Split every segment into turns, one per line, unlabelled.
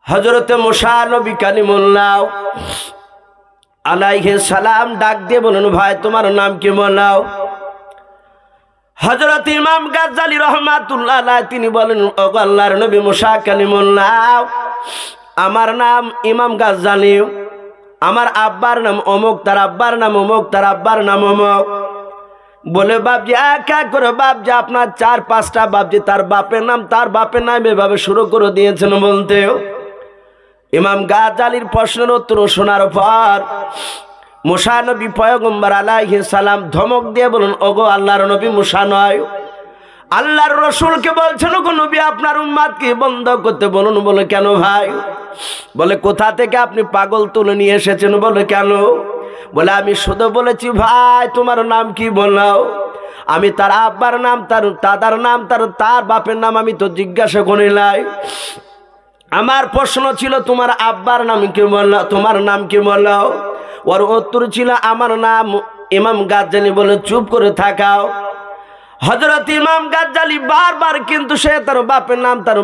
হযরতে মুসা নবী কালিমুল্লাহ আলাইহিস সালাম ডাক দিয়ে বলেন, ভাই তোমার নাম কি বলাও? হযরত ইমাম গাজ্জালী রাহমাতুল্লাহ আলাইহি তিনি বলেন, ওগো আল্লাহর নবী মুসা কালিমুল্লাহ, আমার নাম ইমাম গাজ্জালী, আমার আব্বার নাম অমুক, তার আব্বার নাম অমুক, তার আব্বার নাম অমুক। বলে বাপজি এক এক করে বাপজি আপনার 4-5টা বাপজি তার বাপের নাম এভাবে শুরু করে দিয়েছেন বলতে। ইমাম গাজ্জালীর প্রশ্নের উত্তর শোনার পর মুসা নবী পয়গম্বর আলাইহিস সালাম ধমক দিয়ে বলুন, ওগো আল্লাহর নবী মুসা নয়, আল্লাহর রসুলকে বলছেন গো নবী আপনার উম্মতকে বন্ধ করতে বলুন। বলে কেন ভাই? বলে কোথা থেকে আপনি পাগল তুলে নিয়ে এসেছেন? বলে কেন? বলে আমি শুধু বলেছি ভাই তোমার নাম কি বলাও। আমি তার আব্বার নাম, তার দাদার নাম, তার বাপের নাম আমি তো জিজ্ঞাসা করি নাই। আমার প্রশ্ন ছিল তোমার আব্বার নাম কি বললাও, তোমার নাম কি বলাও? ওর উত্তর ছিল আমার নাম ইমাম গাজ্জালী। বলে চুপ করে থাকাও। হযরত ইমাম গাজ্জালী বারবার কিন্তু সে তার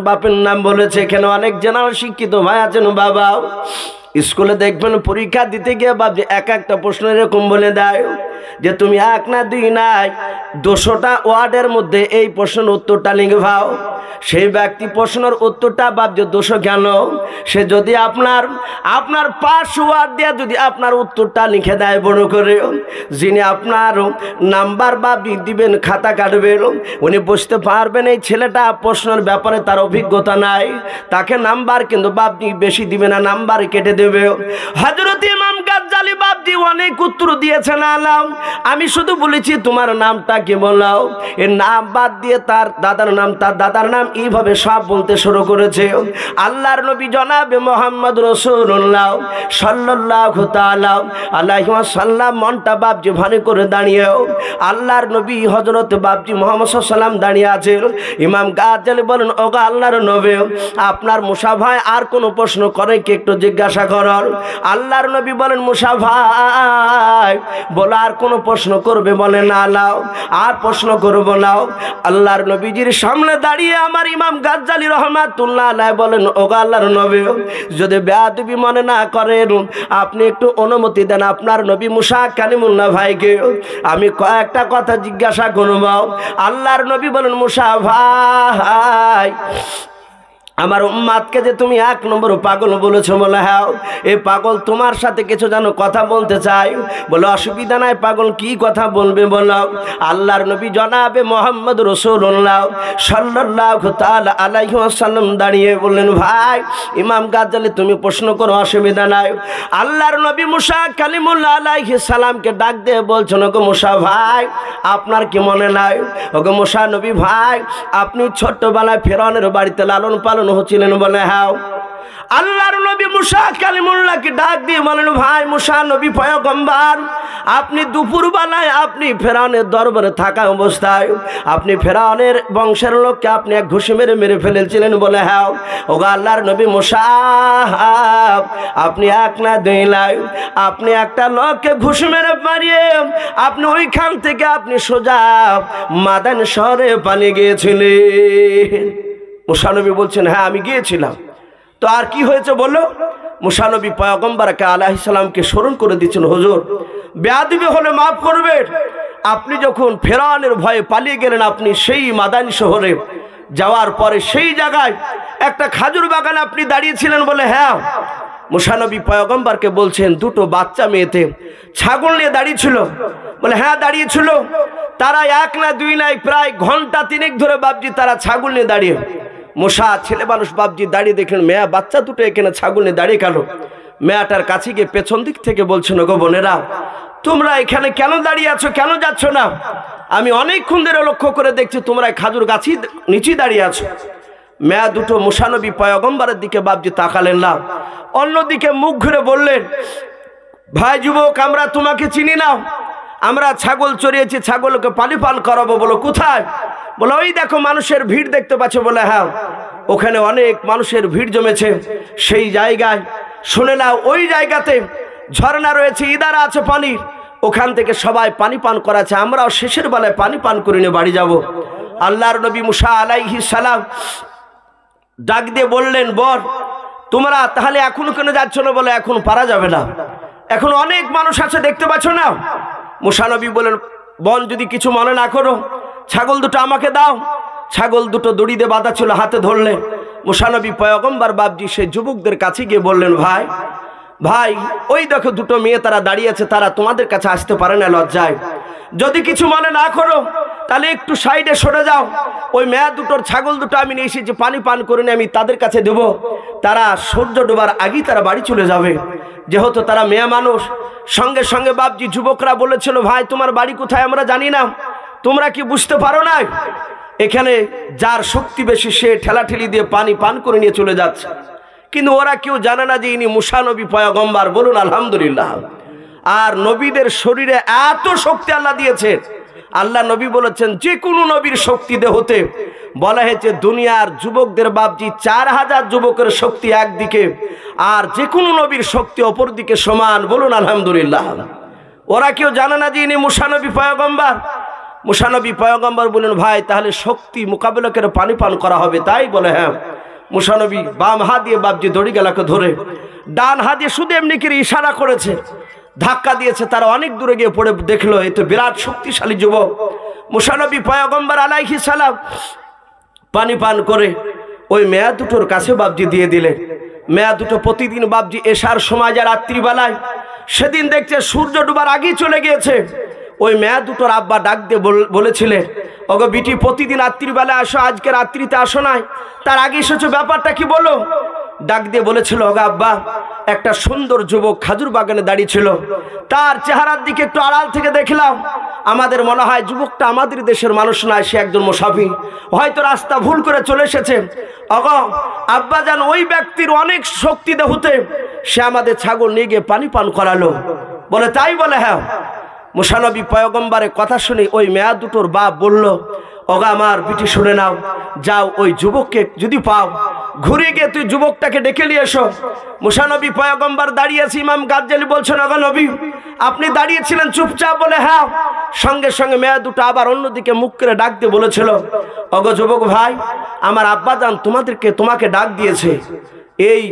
বাপের নাম বলেছে। এখানে অনেক জেনারেল শিক্ষিত ভাই আছেন বাবা, স্কুলে দেখবেন পরীক্ষা দিতে গিয়ে বাবজি এক একটা প্রশ্ন এরকম বলে দেয় যে তুমি 1 না 2 নাই 200টা ওয়ার্ডের মধ্যে এই প্রশ্নের উত্তরটা লিখবাও। সেই ব্যক্তি প্রশ্নের উত্তরটা বাবজি 200 কেন? সে যদি আপনার 5 ওয়ার্ড দিয়ে যদি আপনার উত্তরটা লিখে দেয় বড় করে, যিনি আপনার নাম্বার বাবজি দিবেন, খাতা কাটবেন, উনি বুঝতে পারবেন এই ছেলেটা প্রশ্নের ব্যাপারে তার অভিজ্ঞতা নাই, তাকে নাম্বার কিন্তু বাবজি বেশি দিবে না, নাম্বার কেটে দেবে। হযরত ইমাম গাজ্জালী বাবজি অনেক উত্তর দিয়েছেন আলাম, আমি শুধু বলেছি তোমার নামটা কি বলাও। এর নাম বাদ দিয়ে তার দাদার নাম এইভাবে সব বলতে শুরু করেছে। আল্লাহর নবী জনাবে মুহাম্মদ রাসূলুল্লাহ সাল্লাল্লাহু তাআলা আলাইহি ওয়াসাল্লাম মনটা বাবজি ভারী করে দাঁড়িয়ে আল্লাহর নবী হযরত বাবজি মুহাম্মদ সাল্লাল্লাহু আলাইহি ওয়াসাল্লাম দাঁড়িয়ে আছেন। ইমাম গাজ্জালী বলেন, ওগো আল্লাহর নবী আপনার মুসা ভাই আর কোনো প্রশ্ন করে কি একটু জিজ্ঞাসা করেন। আল্লাহর নবী বলেন, মুসা ভাই বলো আর কোনো প্রশ্ন করবে? বলে না লাও, আর প্রশ্ন করব না। আল্লাহর নবীজির সামনে দাঁড়িয়ে আমার ইমাম গাজ্জালী রাহমাতুল্লাহ আলাইহি বলেন, ওগো আল্লাহর নবী যদি বেয়াদবি মনে না করেন আপনি একটু অনুমতি দেন আপনার নবী মুসা কালিমুল্লাহ ভাইকে আমি কয়েকটা কথা জিজ্ঞাসা করব। আল্লাহর নবী বলেন, মুসা ভাই আমার উম্মাদকে যে তুমি 1 নম্বর পাগল বলেছো। বলে হ্যাঁ, এই পাগল তোমার সাথে কিছু যেন কথা বলতে চাই। বলে অসুবিধা নাই, পাগল কি কথা বলবে বলো। আল্লাহর নবী জনাবে মুহাম্মদ রাসূলুল্লাহ সাল্লাল্লাহু তাআলা আলাইহি ওয়াসাল্লাম দাঁড়িয়ে বললেন, ভাই ইমাম গাজ্জালী তুমি প্রশ্ন করো, অসুবিধা নাই। আল্লাহর নবী মুসা কালিমুল্লাহ আলাইহিস সালামকে ডাক দিয়ে বলছেন, ওগো মুসা ভাই আপনার কি মনে নাই? ওগো মুসা নবী ভাই আপনি ছোট্টবেলায় ফেরাউনের বাড়িতে লালন পালন হচ্ছিলেন? বলে হ্যাঁ। আল্লাহর নবী মুসা কালিমুল্লাহকে ডাক দিয়ে বলেন, ভাই মুসা নবী পয়গম্বর আপনি দুপুরবেলায় আপনি ফেরাউনের দরবারে থাকা অবস্থায় আপনি ফেরাউনের বংশের লোককে আপনি এক ঘুষি মেরে ফেলেছিলেন? বলে হ্যাঁ। ওগো আল্লাহর নবী মুসা আপনি 1 না 2 নাই আপনি একটা লোককে ঘুষি মেরে মারিয়ে আপনি ওইখান থেকে আপনি সোজা মাদান শহরে পালিয়ে গিয়েছিলেন। মুসা নবী বলছেন, হ্যাঁ আমি গিয়েছিলাম। তো আর কি হয়েছে বলো? মুসা নবী পয়গম্বর আলাইহিস সালামকে স্মরণ করে দিচ্ছেন, হুজুর বেয়াদবি হলে মাফ করবেন, আপনি যখন ফেরাউনের ভয়ে পালিয়ে গেলেন আপনি সেই মাদানী শহরে যাওয়ার পরে সেই জায়গায় একটা খাজুর বাগানে আপনি দাঁড়িয়েছিলেন? বলে হ্যাঁ। মুসা নবী পয়গম্বরকে বলছেন, 2টো বাচ্চা মেয়েতে ছাগল নিয়ে দাঁড়িয়েছিল? বলে হ্যাঁ দাঁড়িয়েছিল। তারা 1 না 2 নাই প্রায় ঘন্টা 3 ধরে বাবজি তারা ছাগল নিয়ে দাঁড়িয়ে। মুসা ছেলে মানুষ বাবজি দাঁড়িয়ে দেখলেন মেয়া বাচ্চা 2টো এখানে ছাগল নিয়ে দাঁড়িয়ে গেল। মেয়াটার কাছে গিয়ে পেছন দিক থেকে বলছেন, গো বোনেরা তোমরা এখানে কেন দাঁড়িয়ে আছো, কেন যাচ্ছ না? আমি অনেকক্ষণ ধরে লক্ষ্য করে দেখছি তোমরা খাজুর গাছই নিচে দাঁড়িয়ে আছো। মেয়া 2টো মুসা নবী পয়গম্বরের দিকে বাবজি তাকালেন না, অন্যদিকে মুখ ঘুরে বললেন, ভাই যুবক আমরা তোমাকে চিনি না, আমরা ছাগল চড়িয়েছি, ছাগলকে পান করাবো। বলো কোথায়? বলে ওই দেখো মানুষের ভিড় দেখতে পাচ্ছ? বলে হ্যাঁ ওখানে অনেক মানুষের ভিড় জমেছে, সেই জায়গায় শুনে নাও ওই জায়গাতে ঝর্ণা রয়েছে, ইদারা আছে পানির, ওখান থেকে সবাই পানি পান করাচ্ছে, আমরাও শেষের বেলায় পানি পান করে নিয়ে বাড়ি যাব। আল্লাহর নবী মুসা আলাইহিস সালাম ডাক দিয়ে বললেন, বল তোমরা তাহলে এখনো কেন যাচ্ছ না? বলে এখন পারা যাবে না, এখন অনেক মানুষ আছে দেখতে পাচ্ছ না। মুসা নবী বলেন, বোন যদি কিছু মনে না করো, ছাগল দুটো আমাকে দাও। ছাগল দুটো দড়ি দিয়ে বাঁধা ছিল, হাতে ধরলেন। মুসা নবী পয়গম্বর বাপজি সেই যুবকদের কাছে গিয়ে বললেন, ভাই ভাই, ওই দেখো দুটো মেয়ে তারা দাঁড়িয়ে আছে, তারা তোমাদের কাছে আসতে পারে না লজ্জায়। যদি কিছু মনে না করো তাহলে একটু সাইডে সরে যাও। ওই মেয়ে দুটোর ছাগল দুটো আমি নিয়ে এসেছি, পানি পান করে নিয়ে আমি তাদের কাছে দেব। তারা সূর্য ডোবার আগেই তারা বাড়ি চলে যাবে। যেহেতু তারা মেয়ে মানুষ, সঙ্গে সঙ্গে বাপজি যুবকরা বলেছিল, ভাই তোমার বাড়ি কোথায় আমরা জানি না, তোমরা কি বুঝতে পারো না? এখানে যার শক্তি বেশি সে ঠেলাঠেলি দিয়ে পানি পান করে নিয়ে চলে যাচ্ছে। কিন্তু ওরা কেউ জানে না যে ইনি মুসা নবী পয়গম্বর। বলুন আলহামদুলিল্লাহ। আর নবীদের শরীরে এত শক্তি আল্লাহ দিয়েছে। আল্লাহ নবী বলেছেন, যে কোনো নবীর শক্তি দেহতে বলা হয়েছে দুনিয়ার যুবকদের বাপজি 4000 যুবকের শক্তি একদিকে, আর যে কোনো নবীর শক্তি অপর দিকে সমান। বলুন আলহামদুলিল্লাহ। ওরা কেউ জানে না যে ইনি মুসা নবী পয়গম্বর। মুসা নবী পয়গম্বর বললেন, ভাই তাহলে শক্তি মোকাবেলা করে পানি পান করা হবে, তাই? বলে হ্যাঁ। মুসা নবী বাম হাত দিয়ে বাপজি দড়ি গেলাকে ধরে, ডান হাত দিয়ে শুধু এমনি করে ইশারা করেছে, ধাক্কা দিয়েছে। তারা অনেক দূরে গিয়ে পড়ে দেখলো এ তো বিরাট শক্তিশালী যুবক। মুসা নবী পয়গম্বর আলাইহিস সালাম পানি পান করে ওই মেয়া দুটোর কাছে বাপজি দিয়ে দিলেন। মেয়া দুটো প্রতিদিন বাপজি এশার সময় যা রাত্রিবেলায়, সেদিন দেখছে সূর্য ডুবার আগেই চলে গিয়েছে। ওই মেয়া দুটোর আব্বা ডাক দিয়ে বলেছিলেন, ওগো বিটি, প্রতিদিন রাত্রিবেলা আসো, আজকে রাত্রিতে আসো নাই, তার আগে এসেছো, ব্যাপারটা কি বলো? ডাক দিয়ে বলেছিল, ওগো আব্বা, একটা সুন্দর যুবক খাজুর বাগানে দাঁড়িয়ে ছিল, তার চেহারার দিকে একটু আড়াল থেকে দেখলাম, আমাদের মনে হয় যুবকটা আমাদের দেশের মানুষ নয়, সে একজন মুসাফির, হয়তো রাস্তা ভুল করে চলে এসেছে। ওগো আব্বা জান, ওই ব্যক্তির অনেক শক্তি দেহতে, সে আমাদের ছাগল নিয়ে গিয়ে পানি পান করালো। বলে তাই? বলে হ্যাঁ। মুসা নবী পয়গম্বরের কথা শুনে ওই মেয়া দুটোর বাপ বলল, ওগা আমার বিটি শুনে নাও, যাও ওই যুবককে যদি পাও ঘুরে গিয়ে তুই যুবকটাকে ডেকে নিয়ে এসো। মুসা নবী পয়গম্বর দাঁড়িয়েছে, ইমাম গাজ্জালি বলছেন, ওগো নবী আপনি দাঁড়িয়েছিলেন চুপচাপ? বলে হ্যাঁ। সঙ্গে সঙ্গে মেয়া দুটো আবার অন্যদিকে মুখ করে ডাক দিয়ে বলেছিল, ওগো যুবক ভাই, আমার আব্বা জান তোমাকে ডাক দিয়েছে। এই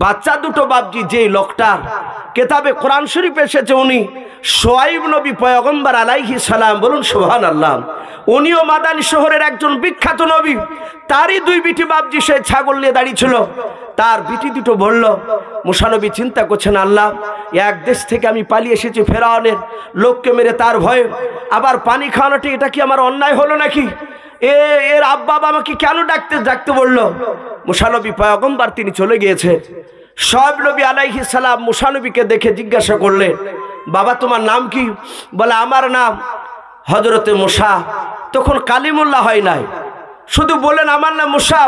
বাচ্চা দুটো বাপজি যে লোকটা কেতাবে কোরআন শরীফ এসেছে, উনি সোয়াইব নবী পয়গম্বর আলাইহিস সালাম। বলুন সুবহানাল্লাহ। উনিও মাদানী শহরের একজন বিখ্যাত নবী। তারই দুই বিটি বাপজি সে ছাগল নিয়ে দাঁড়িয়েছিল। তার বিটি দুটো বলল, মুসা নবী চিন্তা করছেন, আল্লাহ, এক দেশ থেকে আমি পালিয়ে এসেছি ফেরাউনের লোককে মেরে, তার ভয়ে আবার পানি খাওয়ানোটি এটা কি আমার অন্যায় হলো নাকি? এর আব্বা আমাকে কেন ডাকতে বললো? মুসা নবী পয়গম্বর তিনি চলে গিয়েছে। সোয়াইব নবী আলাইহিস সালাম মুসা নবীকে দেখে জিজ্ঞাসা করলেন, বাবা তোমার নাম কি? বলে আমার নাম হযরতে মুসা। তখন কালিমুল্লাহ হয় নাই, শুধু বললেন আমার নাম মুসা।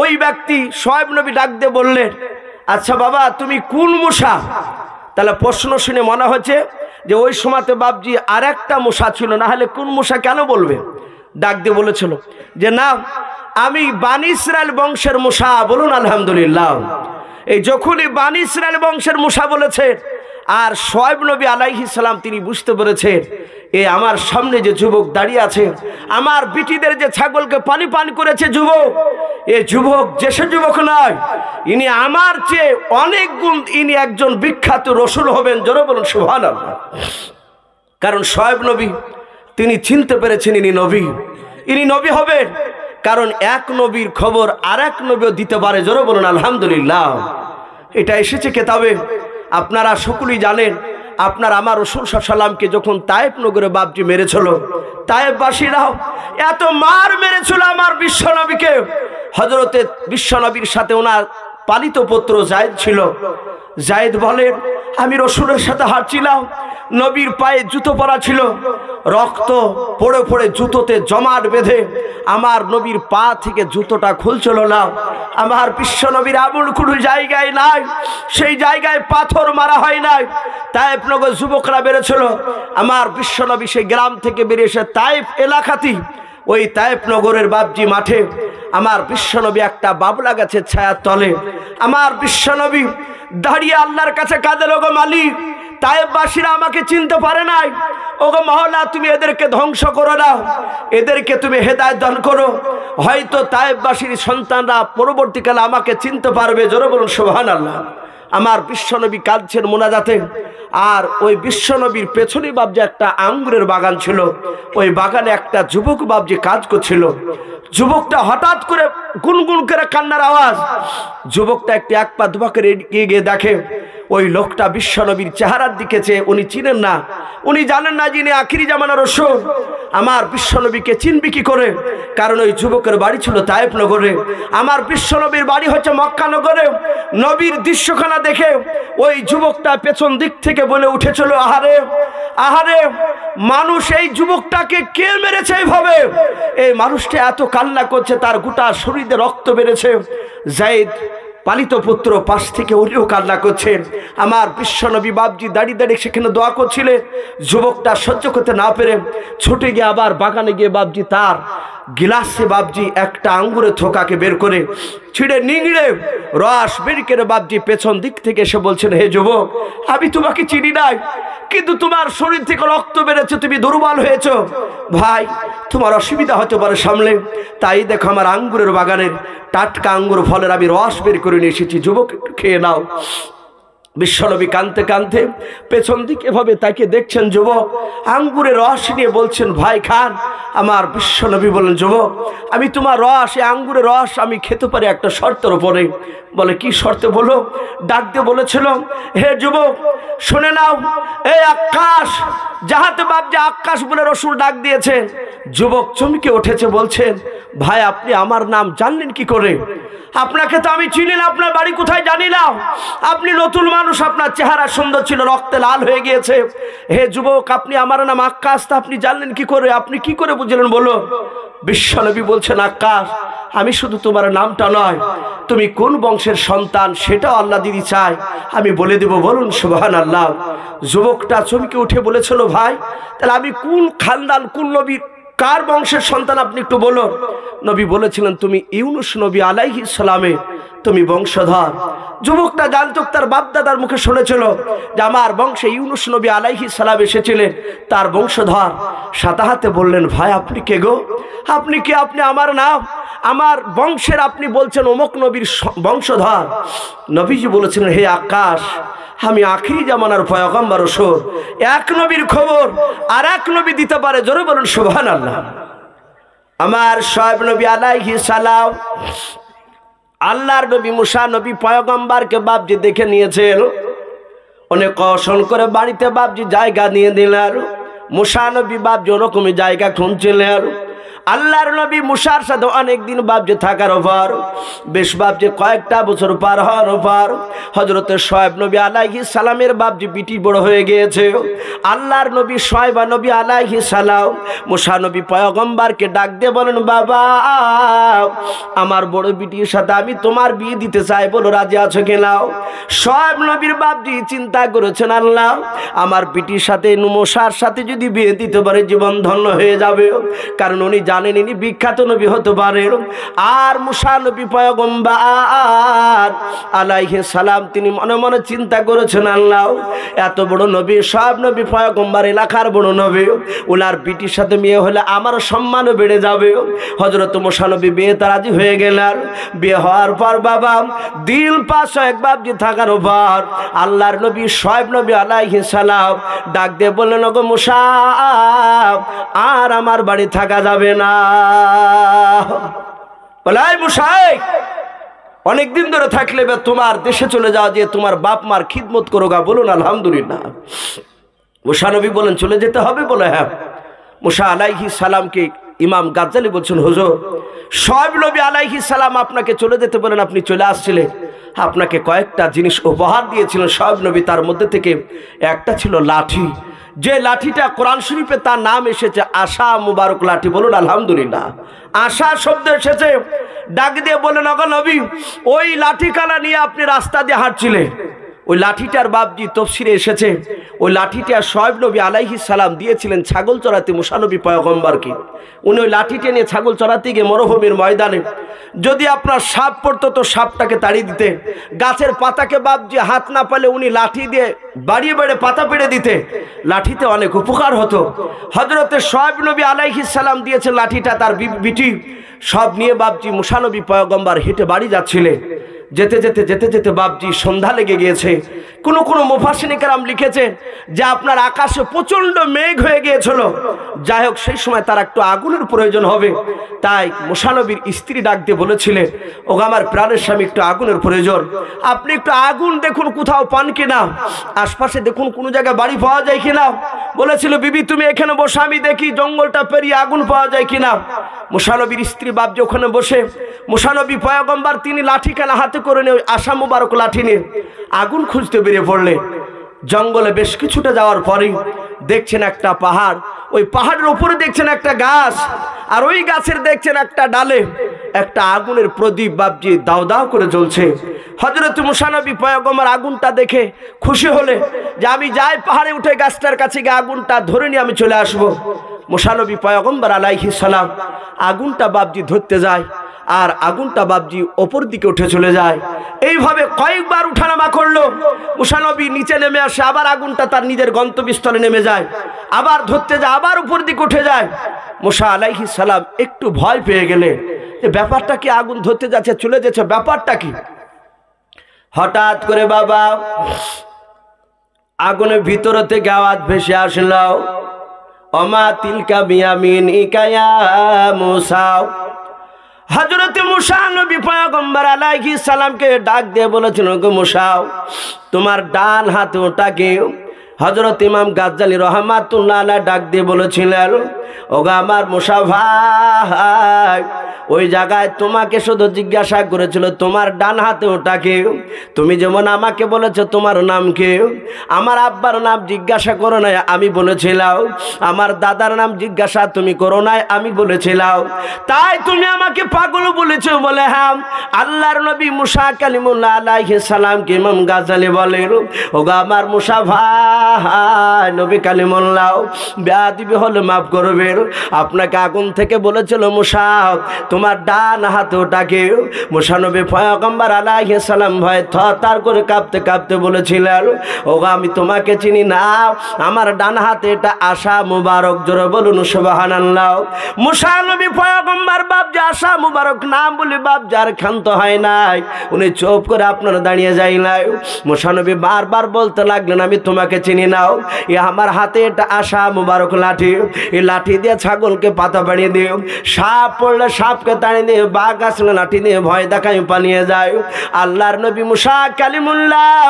ওই ব্যক্তি সোয়াইব নবী ডাক দিয়ে বললেন, আচ্ছা বাবা তুমি কোন মুসা? তাহলে প্রশ্ন শুনে মনে হচ্ছে যে ওই সময়তে বাপজি আর একটা মুসা ছিল, না হলে কোন মুসা কেন বলবে? ডাক দিয়ে বলেছিল যে না, আমি বানি ইসরাইল বংশের মুসা। বলুন আলহামদুলিল্লাহ। এই যখনই বানি ইসরাইল বংশের মুসা বলেছে, আর সোয়াইব নবী আলাইহিস সালাম তিনি বুঝতে পেরেছেন, আমার সামনে যে যুবক দাঁড়িয়ে আছে, আমার বিটিদের যে ছাগলকে পানি পান করেছে যুবক, যুবক যে সে যুবক নয়, ইনি আমার চেয়ে অনেক গুণ, ইনি একজন বিখ্যাত রসুল হবেন। জোরে বলুন সুবহানাল্লাহ। কারণ সোয়াইব নবী তিনি চিনতে পেরেছেন ইনি নবী হবেন, কারণ এক নবীর খবর আর এক নবীও দিতে পারে। জোরে বলুন আলহামদুলিল্লাহ। এটা এসেছে কেতাবে। আপনারা সকলেই জানেন, আপনার আমার রাসূল সাল্লাল্লাহু আলাইহি ওয়াসাল্লামকে যখন তায়েফ নগরে বাপজি মেরেছিল, তায়েফবাসীরাও এত মার মেরেছিল আমার বিশ্বনবীকে। হযরতে বিশ্বনবীর সাথে ওনার পালিত পুত্র যায়েদ ছিল। যায়েদ বলে, আমি রাসূলের সাথে হাঁটছিলাম, নবীর পায়ে জুতো পরা ছিল, রক্ত পড়ে পড়ে জুতোতে জমাট বেঁধে আমার নবীর পা থেকে জুতোটা খুলছিল না। আমার বিশ্বনবীর এমন কোনো জায়গায় নাই, সেই জায়গায় পাথর মারা হয় নাই। তায়েফ নগর যুবকরা বেড়েছিল, আমার বিশ্বনবী সেই গ্রাম থেকে বেরিয়ে এসে তায়েফ এলাকাতেই, ওই তায়েফ নগরের বাবজি মাঠে আমার বিশ্বনবী একটা বাবলা গাছের ছায়ার তলে আমার বিশ্বনবী দাঁড়িয়ে আল্লাহর কাছে কাঁদে, ওগো মালিক তায়েববাসীরা আমাকে চিনতে পারে নাই। ওগো মহলা, তুমি এদেরকে ধ্বংস করো না, এদেরকে তুমি হেদায়েত দান করো, হয়তো তায়েববাসীর সন্তানরা পরবর্তীকালে আমাকে চিনতে পারবে। জোরে বলুন সুবহানাল্লাহ। আমার বিশ্বনবী কাঁদছেন মোনাজাতে। আর ওই বিশ্বনবীর পেছনে বাবজি একটা আঙ্গুরের বাগান ছিল, ওই বাগানে একটা যুবক বাবজি কাজ করছিল। যুবকটা হঠাৎ করে গুনগুন করে কান্নার আওয়াজ। যুবকটা একটু এক পা দুপা করে এগিয়ে গিয়ে দেখে ওই লোকটা বিশ্বনবীর চেহারার দিকে চেয়ে উনি চিনেন না, উনি জানেন না যিনি আখিরি জামানার রাসূল। আমার বিশ্বনবীকে চিনবি কি করে? কারণ ওই যুবকের বাড়ি ছিল তায়েফ নগরে, আমার বিশ্বনবীর বাড়ি হচ্ছে মক্কা নগরে। নবীর দৃশ্যখানা দেখে ওই যুবকটা পেছন দিক থেকে বলে উঠেছিল, আহারে আহারে, মানুষ এই যুবকটাকে কে মেরেছে এইভাবে? এই মানুষটা এত কান্না করছে, তার গোটা শরীরে রক্ত বেড়েছে। যায়েদ পালিত পুত্র পাশ থেকে উনিও কান্না করছেন। আমার বিশ্বনবী বাবজি দাঁড়িয়ে দাঁড়িয়ে সেখানে দোয়া করছিলেন। যুবকটা সহ্য করতে না পেরে ছুটে গিয়ে আবার বাগানে গিয়ে বাবজি তার গিলাসে বাবজি একটা আঙ্গুরের থোকাকে বের করে ছিঁড়ে নিংড়ে রস বের করে বাবজি পেছন দিক থেকে এসে বলছেন, হে যুবক, আমি তোমাকে চিনি নাই, কিন্তু তোমার শরীর থেকে রক্ত বেড়েছে, তুমি দুর্বল হয়েছ। ভাই, তোমার অসুবিধা হতে পারে সামলে, তাই দেখো আমার আঙ্গুরের বাগানের টাটকা আঙ্গুর ফলের আমি রস বের করে নিয়ে এসেছি, যুবক একটু খেয়ে নাও। বিশ্বনবী কাঁদতে কাঁদতে পেছন দিকে এভাবে তাকে দেখছেন। যুবক আঙ্গুরের রস নিয়ে বলছেন, ভাই খান। আমার বিশ্বনবী বলেন, যুবক, আমি তোমার রস, এই আঙ্গুরের রস আমি খেতে পারি একটা শর্তের উপরে। বলে, কি শর্তে বলো? ডাক দিয়ে বলেছিল, হে যুবক শুনে নাও, এই আকাশ, যাহাতে বাবজি আকাশ বলে রসুল ডাক দিয়েছেন। যুবক চমকে উঠেছে, বলছেন, ভাই আপনি আমার নাম জানলেন কি করে? আপনাকে তো আমি চিনি না, আপনার বাড়ি কোথায় জানি না, আপনি নতুন মানুষ, আপনার চেহারা সুন্দর ছিল, রক্তে লাল হয়ে গিয়েছে। হে যুবক, আপনি আমার নাম আকাশ, তা আপনি জানলেন কি করে? আপনি কি করে বুঝলেন বলো? বিশ্বনবী বলছেন, আকাশ, আমি শুধু তোমার নামটা নয়, তুমি কোন বংশের সন্তান সেটাও আল্লাহ দিদি চাই, আমি বলে দেব। বলুন সুবহানাল্লাহ। যুবকটা চমকে উঠে বলেছিল, ভাই তাহলে আমি কোন খানদান, কোন নবীর, কার বংশের সন্তান আপনি একটু বলুন। নবী বলেছিলেন, তুমি ইউনুস নবী আলাইহিস সালামে তুমি বংশধর। যুবকটা জানতো, তার বাপদাদার মুখে শুনেছিল যে আমার বংশে ইউনুস নবী আলাইহিস সালাম এসেছিলেন, তার বংশধর। সাথে হাতে বললেন, ভাই আপনি কে গো? আপনি কে? আপনি আমার নাম, আমার বংশের আপনি বলছেন অমুক নবীর বংশধর। নবীজি বলেছিলেন, হে আকাশ, আমি আখিরি জামানার পয়গম্বর রাসূল, এক নবীর খবর আর এক নবী দিতে পারে। জোরে বলুন সুবহানাল্লাহ। আমার শোয়েব নবী আলাইহিস সালাম, আল্লাহর নবী মুসা নবী পয়গম্বরকে বাপজি দেখে নিয়েছেন, অনেক কৌশল করে বাড়িতে বাপজি জায়গা নিয়ে দিলেন। মুসা নবী বাপজি ওরকমই জায়গা খুঁজছিলেন। আল্লাহর নবী মুসার সাথে অনেকদিন বাপজি থাকার পর, বেশ বাপজি কয়েকটা বছর পার হওয়ার পর হযরতে শোয়েব নবী আলাইহিস সালামের বাপজি বিটি বড় হয়ে গিয়েছে। আল্লাহর নবী শোয়েব নবী আলাইহিস সালাম মুসা নবী পয়গম্বরকে ডাক দিয়ে বলেন, বাবা আমার বড় বিটির সাথে আমি তোমার বিয়ে দিতে চাই, বলো রাজি আছো কিনা? শোয়েব নবীর বাপজি চিন্তা করেছেন, আল্লাহ আমার বিটির সাথে মুসার সাথে যদি বিয়ে দিতে পারে জীবন ধন্য হয়ে যাবে, কারণ উনি জানেন ইনি বিখ্যাত নবী হতে পারে। আর মুসা নবী পয়গম্বর আলাইহিস সালাম তিনি মনে মনে চিন্তা করেছেন, আল্লাহ এত বড় নবী, সব নবী পয়গম্বর, এলাকার বড় নবী, ওনার বিটির সাথে বিয়ে হলে আমার সম্মানও বেড়ে যাবে। হযরত মুসা নবী বিয়েতে রাজি হয়ে গেলেন। বিয়ে হওয়ার পর বাবা দিল পাশ একবার যে থাকার পর আল্লাহর নবী শোয়েব নবী আলাইহিস সালাম ডাক দিয়ে বললেন, ওগো মুসা, আর আমার বাড়ি থাকা যাবে না। বলাই মুসা, অনেকদিন ধরে থাকলে তোমার দেশে চলে যাওয়া, যে তোমার বাপ মার খিদমত করো গা। বলুন আলহামদুলিল্লাহ। মুসা নবী বলেন, চলে যেতে হবে? বলে হ্যাঁ। মুসা আলাইহিস সালামকে ইমাম গাজ্জালি বলছেন, হুজুর শোয়েব নবী আলাইহিস সালাম আপনাকে চলে যেতে বলেন, আপনি চলে আসছিলেন, আপনাকে কয়েকটা জিনিস উপহার দিয়েছিলেন শোয়েব নবী, তার মধ্যে থেকে একটা ছিল লাঠি, যে লাঠিটা কোরআন শরীফে তার নাম এসেছে আশা মুবারক লাঠি। বলুন আলহামদুলিল্লাহ। আশা শব্দ এসেছে। ডাক দিয়ে বলেন, ওগো নবী, ওই লাঠি কালা নিয়ে আপনি রাস্তা দিয়ে হাঁটছিলেন, ওই লাঠিটার বাপজি তফসিরে এসেছে, ওই লাঠিটা শোয়েব নবী আলাইহিস সালাম দিয়েছিলেন ছাগল চড়াতে মুসা নবী পয়গম্বরকে। উনি ওই লাঠিটা নিয়ে ছাগল চড়াতে গিয়ে মরুভূমির ময়দানে যদি আপনার সাপ পড়তো তো সাপটাকে তাড়িয়ে দিতে, গাছের পাতাকে বাপজি হাত না পালে উনি লাঠি দিয়ে বাড়িয়ে বাড়িয়ে পাতা পেড়ে দিতে, লাঠিতে অনেক উপকার হতো। হযরতে শোয়েব নবী আলাইহিস সালাম দিয়েছেন লাঠিটা তার বিটি, সব নিয়ে বাপজি মুসা নবী পয়গম্বর হেঁটে বাড়ি যাচ্ছিলেন। যেতে যেতে যেতে যেতে বাপজি সন্ধ্যা লেগে গিয়েছে। কোন কোন মুফাসসিরিন কেরাম লিখেছে যে আপনার আকাশে প্রচন্ড মেঘ হয়ে গিয়েছিল। যাই হোক, সেই সময় তার একটু আগুনের প্রয়োজন হবে, তাই মুসা নবীর স্ত্রী ডাক দিয়ে বলেছিলেন, ও আমার প্রাণের স্বামী, একটু আগুনের প্রয়োজন, আপনি একটু আগুন দেখুন কোথাও পান কিনা, আশপাশে দেখুন কোনো জায়গায় বাড়ি পাওয়া যায় কিনা। বলেছিল, বিবি তুমি এখানে বসে আমি দেখি জঙ্গলটা পেরিয়ে আগুন পাওয়া যায় কিনা। মুসা নবীর স্ত্রী বাপজি ওখানে বসে, মুসা নবী পয়গম্বর তিনি লাঠি কানা হাতে করে নিয়ে ওই আশা মুবারক লাঠি নিয়ে আগুন খুঁজতে বেরিয়ে পড়লেন। জঙ্গলে বেশ কিছুটা যাওয়ার পরে দেখছেন একটা পাহাড়, ওই পাহাড়ের উপরে দেখছেন একটা গাছ, আর ওই গাছের দেখছেন একটা ডালে একটা আগুনের প্রদীপ বাপজি দাও দাও করে জ্বলছে। হযরত মুসা নবী পয়গম্বর আগুনটা দেখে খুশি হলে যে আমি যাই পাহাড়ে উঠে গাছটার কাছে গিয়ে আগুনটা ধরে নিয়ে আমি চলে আসবো। মুসা নবী পয়গম্বর আলাইহিস সালাম আগুনটা বাপজি ধরতে যায়, আর আগুনটা বাপজি ওপর দিকে উঠে চলে যায়। এইভাবে কয়েকবার উঠানামা করলো। মুসা নবী নিচে নেমে আসে, আবার আগুনটা তার নিজের গন্তব্যস্থলে নেমে যায়, আবার ধরতে যায়, আবার উপর দিকে উঠে যায়। মুসা আলাইহিস সালাম একটু ভয় পেয়ে গেলেন যে ব্যাপারটা কি, আগুন ধরতে যাচ্ছে চলে যাচ্ছে, ব্যাপারটা কি। হঠাৎ করে বাবা আগুনের ভিতর থেকে আওয়াজ ভেসে আসলো, ওমা তিলকা বিয়ামিনিকা ইয়া মুসা। হযরত মুসা নবী পয়গম্বর আলাইহিস সালামকে ডাক দিয়ে বলেছেন, গো মুসা, তোমার ডান হাতে ওটাকে। হযরত ইমাম গাজ্জালী রাহমাতুল্লাহ আলাইহি ডাক দিয়ে বলেছিলেন, ওগো আমার মুসা ভাই, ওই জায়গায় তোমাকে শুধু জিজ্ঞাসা করেছিল তোমার ডান হাতে ওটাকে। তুমি যেমন আমাকে বলেছো তোমার নাম কি, আমার আব্বার নাম জিজ্ঞাসা করো নাই, আমি বলেছিলাম। আমার দাদার নাম জিজ্ঞাসা তুমি করো নাই, আমি বলেছিলাম। তাই তুমি আমাকে পাগল বলেছো বলে, হ্যাঁ। আল্লাহর নবী মুসা কালিমুল্লাহ আলাইহিস সালামকে ইমাম গাজ্জালী বলেন, ওগো আমার মুসা ভাই, নবী কালিমুল্লাহ বেয়াদবি হলে মাফ করবেন, আপনাকে আগুন থেকে বলেছিল মুসা তোমার ডান হাতে ওটাকে। মুসা নবী পয়গম্বর আলাইহিস সালাম ভয়ে থরথর করে কাঁপতে কাঁপতে বলেছিলেন, ওগো আমি তোমাকে চিনি না, আমার ডান হাতে এটা আশা মুবারক। জোরে বলুন সুবহানাল্লাহ। মুসা নবী পয়গম্বর বাপজি আশা মুবারক নাম বলে বাপজি আর ক্ষান্ত হয় নাই, উনি চুপ করে আপনারা দাঁড়িয়ে যাই নাই। মুসা নবী বারবার বলতে লাগলেন, আমি তোমাকে চিনি না, এ আমার হাতে এটা আশা মুবারক লাঠি, এই লাঠি দিয়ে ছাগলকে পাতা বাড়িয়ে দিও, সাপ পড়লে সাপকে তাড়িয়ে দিয়ে, বাঘ আসলে লাঠি দিয়ে ভয় দেখায় পালিয়ে যায়। আল্লাহর নবী মুসা কালিমুল্লাহ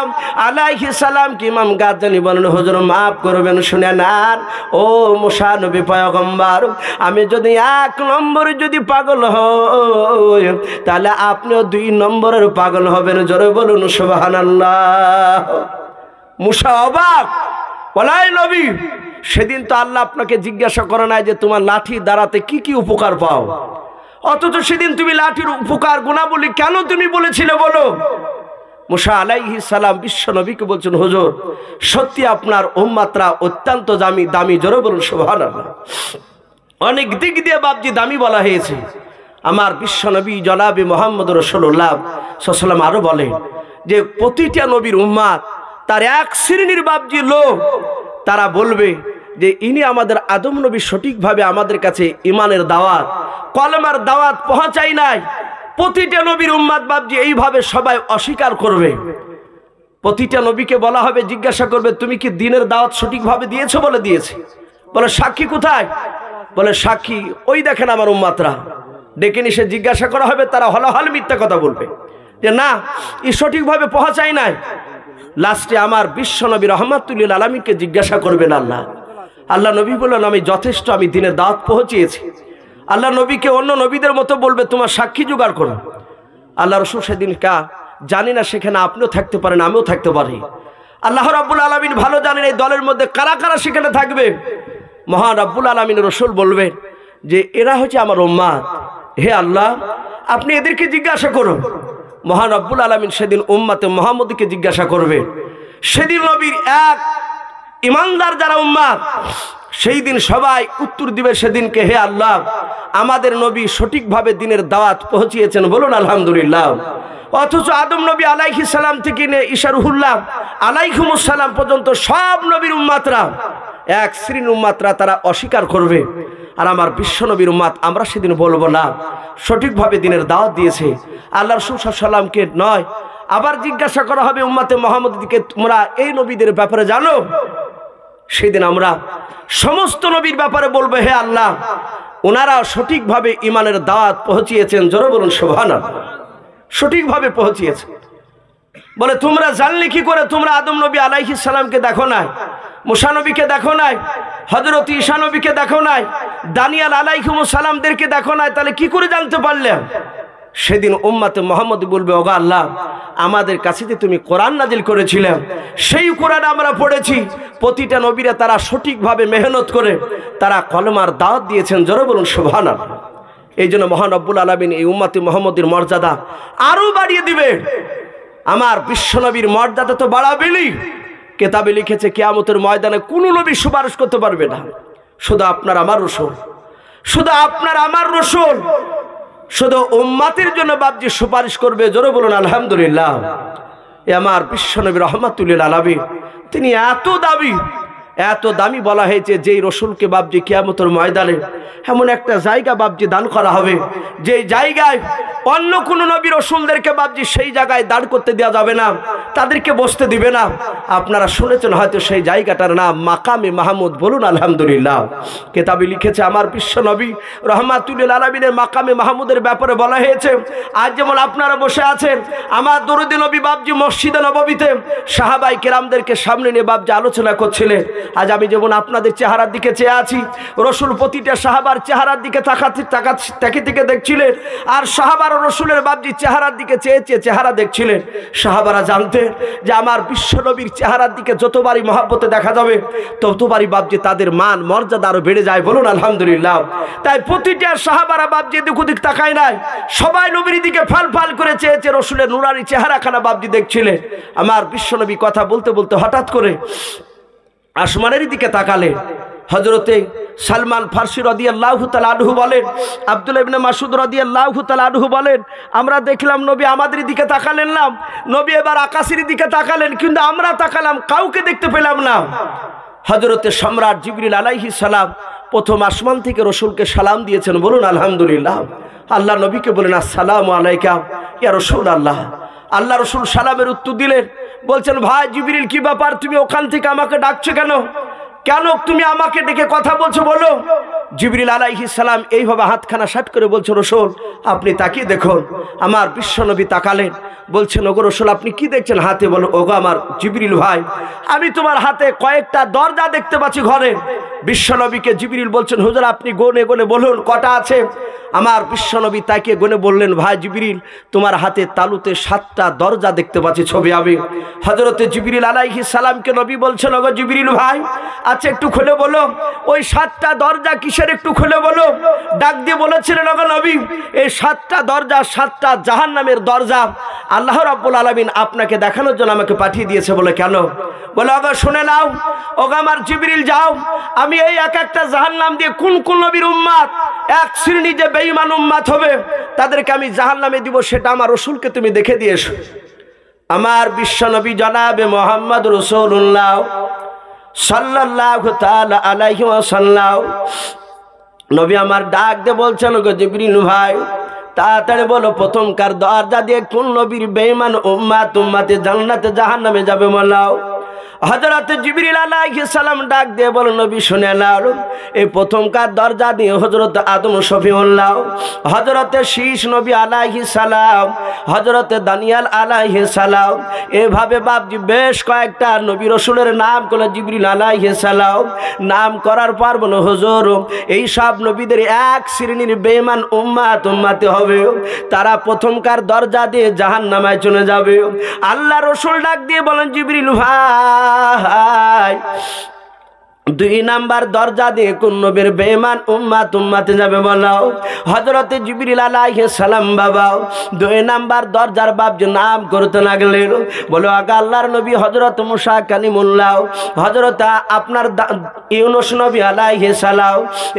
আলাইহিস সালাম কি ইমাম গাজ্জালী বলেন, হুজুর মাফ করবেন, শুনেন, আর ও মুসা নবী পয়গম্বর, আমি যদি 1 নম্বর যদি পাগল হই, তাহলে আপনিও 2 নম্বরের পাগল হবেন। জোরে বলুন সুবহানাল্লাহ। মুসা অবাক, বলাই নবী, সেদিন তো আল্লাহ আপনাকে জিজ্ঞাসা করে নাই যে তোমার লাঠি দ্বারাতে কি কি উপকার পাও, অথচ সেদিন তুমি লাঠির উপকার গুণাবলী কেন তুমি বলেছিলে বলো। মুসা আলাইহিস সালাম বিশ্ব নবীকে বলছেন, হুজুর সত্যি আপনার উম্মতরা অত্যন্ত দামি। জোরে বলুন সুবহানাল্লাহ। অনেক দিক দিয়ে বাপজি দামি বলা হয়েছে। আমার বিশ্ব নবী জনাবে মুহাম্মদ রাসূলুল্লাহ সাল্লাল্লাহু আলাইহি ওয়াসাল্লাম আরো বলেন যে প্রতিটা নবীর উম্মত তার এক শ্রেণীর বাপজি লোক, তারা বলবে যে ইনি আমাদের আদম নবী সঠিকভাবে আমাদের কাছে ইমানের দাওয়াত, কলেমার দাওয়াত পৌঁছায় নাই। প্রতিটা নবীর উম্মত বাপজি এইভাবে সবাই অস্বীকার করবে। প্রতিটা নবীকে বলা হবে, জিজ্ঞাসা করবে তুমি কি দ্বীনের দাওয়াত সঠিকভাবে দিয়েছো, বলে দিয়েছে। বলে সাক্ষী কোথায়, বলে সাক্ষী ওই দেখেন আমার উম্মতরা। ডেকে নিয়ে সে জিজ্ঞাসা করা হবে, তারা হলাহল মিথ্যা কথা বলবে যে না ই সঠিকভাবে পৌঁছায় নাই। লাস্টে আমার বিশ্ব নবী রাহমাতুল লিল আলামিনকে জিজ্ঞাসা করবেন আল্লাহ নবী বললেন, আমি যথেষ্ট, আমি দ্বীনের দাওয়াত পৌঁছিয়েছি। আল্লাহ নবীকে অন্য নবীদের মতো বলবে তোমার সাক্ষী জোগাড় করো। আল্লাহ রাসূল সেদিন জানি না, সেখানে আপনিও থাকতে পারেন, আমিও থাকতে পারি। আল্লাহ রাব্বুল আলামিন ভালো জানেন এই দলের মধ্যে কারা কারা সেখানে থাকবে। মহান রাব্বুল আলামিন রাসূল বলবেন যে এরা হচ্ছে আমার উম্মত, হে আল্লাহ আপনি এদেরকে জিজ্ঞাসা করুন। মহান রব্বুল আলামিন সেদিন উম্মতে মুহাম্মদীকে জিজ্ঞাসা করবে। সেদিন নবীর এক ইমানদার যারা উম্মত, সেই দিন সবাই উত্তর দিবে সেদিনকে, হে আল্লাহ, আমাদের নবী সঠিকভাবে দিনের দাওয়াত পৌঁছিয়েছেন, বলুন আলহামদুলিল্লাহ। অথচ আদম নবী আলাইহিস সালাম থেকে নিয়ে ঈসা রুহুল্লাহ আলাইহিমুস সালাম পর্যন্ত সব নবীর উম্মতরা, এক শ্রেণীর উম্মতরা তারা অস্বীকার করবে। আর আমার বিশ্ব নবীর উম্মত আমরা সেদিন বলবো না, সঠিকভাবে দিনের দাওয়াত দিয়েছে আল্লাহ রাসূল সাল্লাল্লাহু আলাইহি সাল্লামকে নয়। আবার জিজ্ঞাসা করা হবে উম্মতে মুহাম্মদীকে, তোমরা এই নবীদের ব্যাপারে জানো? সেদিন আমরা সমস্ত নবীর ব্যাপারে বলবো, হে আল্লাহ, ওনারা সঠিকভাবে ঈমানের দাওয়াত পৌঁছিয়েছেন, জোরে বলুন সুবহানাল্লাহ, সঠিকভাবে পৌঁছিয়েছে। বলে তোমরা জানলে কি করে? তোমরা আদম নবী আলাইহিস সালামকে দেখো নাই, মুসা নবীকে দেখো নাই, হযরত ঈসা নবীকে দেখো নাই, দানিয়েল আলাইহিমুস সালামদেরকে দেখো নাই, তাহলে কি করে জানতে পারলে? সেদিন উম্মতে মুহাম্মদী বলবে, ওগো আল্লাহ, আমাদের কাছে যে তুমি কোরআন নাজিল করেছিলে, সেই কোরআন আমরা পড়েছি। প্রতিটা নবীরা তারা সঠিকভাবে মেহনত করে তারা কলমার দাওয়াত দিয়েছেন, জোরে বলুন সুবহানাল্লাহ। এই জন্য মহান রব্বুল আলামিন এই উম্মতে মুহাম্মদীর মর্যাদা আরো বাড়িয়ে দিবে। আমার বিশ্বনবীর মর্যাদা তো বাড়াবেনই। কিতাবে লিখেছে কিয়ামতের ময়দানে কোনো নবী সুপারিশ করতে পারবে না, শুধু আপনার আমার রাসূল, শুধু আপনার আমার রাসূল, শুধু উম্মতের জন্য বাপজি সুপারিশ করবে, জোরে বলুন আলহামদুলিল্লাহ। এ আমার বিশ্বনবী রাহমাতুল লিল আলামিন, তিনি এত দামি বলা হয়েছে, যেই রসুলকে বাপজি কিয়ামতের ময়দানে এমন একটা জায়গা বাপজি দান করা হবে, যেই জায়গায় অন্য কোন নবী রসুলদেরকে বাপজি সেই জায়গায় দাঁড় করতে দেওয়া যাবে না, তাদেরকে বসতে দিবে না। আপনারা শুনেছেন হয়তো সেই জায়গাটার নাম মাকামে মাহমুদ, বলুন আলহামদুলিল্লাহ। কিতাবে লিখেছে আমার বিশ্ব নবী রাহমাতুল লিল আলামিনের মাকামে মাহমুদের ব্যাপারে বলা হয়েছে, আজ যেমন আপনারা বসে আছেন, আমার দরুদি নবী বাপজি মসজিদে নববীতে সাহাবায়ে কেরামদেরকে সামনে নিয়ে বাপজি আলোচনা করছিলেন। আজ আমি যেমন আপনাদের চেহারার দিকে চেয়ে আছি, রসুল প্রতিটা সাহাবার চেহারার দিকে তাকিয়ে দেখছিলেন, আর সাহাবার রসুলের বাপজি চেহারার দিকে চেয়ে চেহারা দেখছিলেন। সাহাবারা জানতেন যে আমার বিশ্ব নবীর চেহারার দিকে যতবারই মহব্বতে দেখা যাবে, ততবারই বাপজি তাদের মান মর্যাদা আরো বেড়ে যায়, বলুন আলহামদুলিল্লাহ। তাই প্রতিটা সাহাবারা বাপজি এদিক ওদিক তাকায় নাই, সবাই নবীর দিকে ফাল ফাল করে চেয়েছে, রসুলের নুরানি চেহারাখানা বাপজি দেখছিলেন। আমার বিশ্ব নবী কথা বলতে বলতে হঠাৎ করে আসমানের দিকে তাকালে। হযরতে সালমান ফারসি রাদিয়াল্লাহু তাআলা আনহু বলেন, আব্দুল্লাহ ইবনে মাসউদ রাদিয়াল্লাহু তাআলা আনহু বলেন, আমরা দেখলাম নবী আমাদের দিকে তাকালেন না, নবী এবার আকাশের দিকে তাকালেন, কিন্তু আমরা তাকালাম, কাউকে দেখতে পেলাম না। হযরতে সম্রাট জিবরিল আলাইহিস সালাম প্রথম আসমান থেকে রসুলকে সালাম দিয়েছেন, বলুন আলহামদুলিল্লাহ। আল্লাহ নবীকে বলেন, আসসালামু আলাইকা ইয়া রাসূলুল্লাহ। আল্লাহ রসুল সালামের উত্তর দিলেন, বলছেন, ভাই জিবরিল, কি ব্যাপার, তুমি ওখান থেকে আমাকে ডাকছো কেন? কেন তুমি আমাকে ডেকে কথা বলছো, বলো। জিবরিল আলাইহিস সালাম এইভাবে হাতখানা সাট করে বলছে, রসুল আপনি তাকিয়ে দেখুন। আমার বিশ্বনবী তাকালেন, বলছেন, ওগো রসুল আপনি কি দেখছেন হাতে? বলো, ওগো আমার জিবরিল ভাই, আমি তোমার হাতে কয়েকটা দরজা দেখতে পাচ্ছি ঘরে। বিশ্বনবীকে জিবরিল বলছেন, হুজুর আপনি গনে গনে বলুন কটা আছে। আমার বিশ্বনবী তাকে গনে বললেন, ভাই জিবরিল, তোমার হাতে তালুতে 7টা দরজা দেখতে পাচ্ছি, ছবি আমি। হযরতে জিবরিল আলাইহিস সালামকে নবী বলছেন, ওগো জিবরিল ভাই, আচ্ছা একটু খুলে বলো, ওই 7টা দরজা কিসের, একটু খুলে বলো। ডাক দিয়ে বলেছিলেন, ওগো নবী, এই 7টা দরজা 7টা জাহান্নামের দরজা আল্লাহ রাব্বুল আলামিন আপনাকে দেখানোর জন্য আমাকে পাঠিয়ে দিয়েছে। বলে কেন? বলে, ওগো শুনে নাও, ওগো আমার জিবরিল যাও, আমি এই এক একটা জাহান্নাম দিয়ে কোন কোন নবীর উম্মত এক শ্রেণী যে বেঈমান উম্মত হবে তাদেরকে আমি জাহান্নামে দিব, সেটা আমার রাসূলকে তুমি দেখে দিয়ে এসো। আমার বিশ্ব নবী জনাবে মুহাম্মদ রাসূলুল্লাহ সাল্লাল্লাহু তাআলা আলাইহি ওয়াসাল্লাম নবী আমার ডাক দিয়ে বলছেন, ওগো জিবরিল ভাই, তাড়াতাড়ি বলো প্রথমকার দরজা দিয়ে কোন নবীর বেঈমান উম্মতে জান্নাতে জাহান্নামে যাবে বলাও। হযরতে জিবরিল আলাইহিস সালাম ডাক দিয়ে বলো, নবী শুনে নাও, এই প্রথমকার দরজা দিয়ে হযরত আদম শফিউল্লাহ, হযরতে শীষ নবী আলাইহিস সালাম, হযরতে দানিয়েল আলাইহিস সালাম, এভাবে বাপজি বেশ কয়েকটা নবী রাসূলের নাম করে জিবরিল আলাইহিস সালাম নাম করার পর বলো, হুজুর এই সব নবীদের এক শ্রেণীর বেঈমান উম্মতে হবে, তারা প্রথমকার দরজা দিয়ে জাহান্নামে চলে যাবে। আল্লাহ রাসূল ডাক দিয়ে বলেন, জিবরিল ভাই, দুই নাম্বার দরজা দিয়ে কোন নবীর বেঈমান উম্মতে যাবে বলো? হযরতে জিবরিল আলাইহিস সালাম বাবা দুই নাম্বার দরজার বাপ যে নাম করতে লাগলেন, বলো আগা আল্লাহর নবী হযরত মুসা কালিমুল্লাহ, হযরত আপনার ইউনূস নবী আলাইহিস সালাম,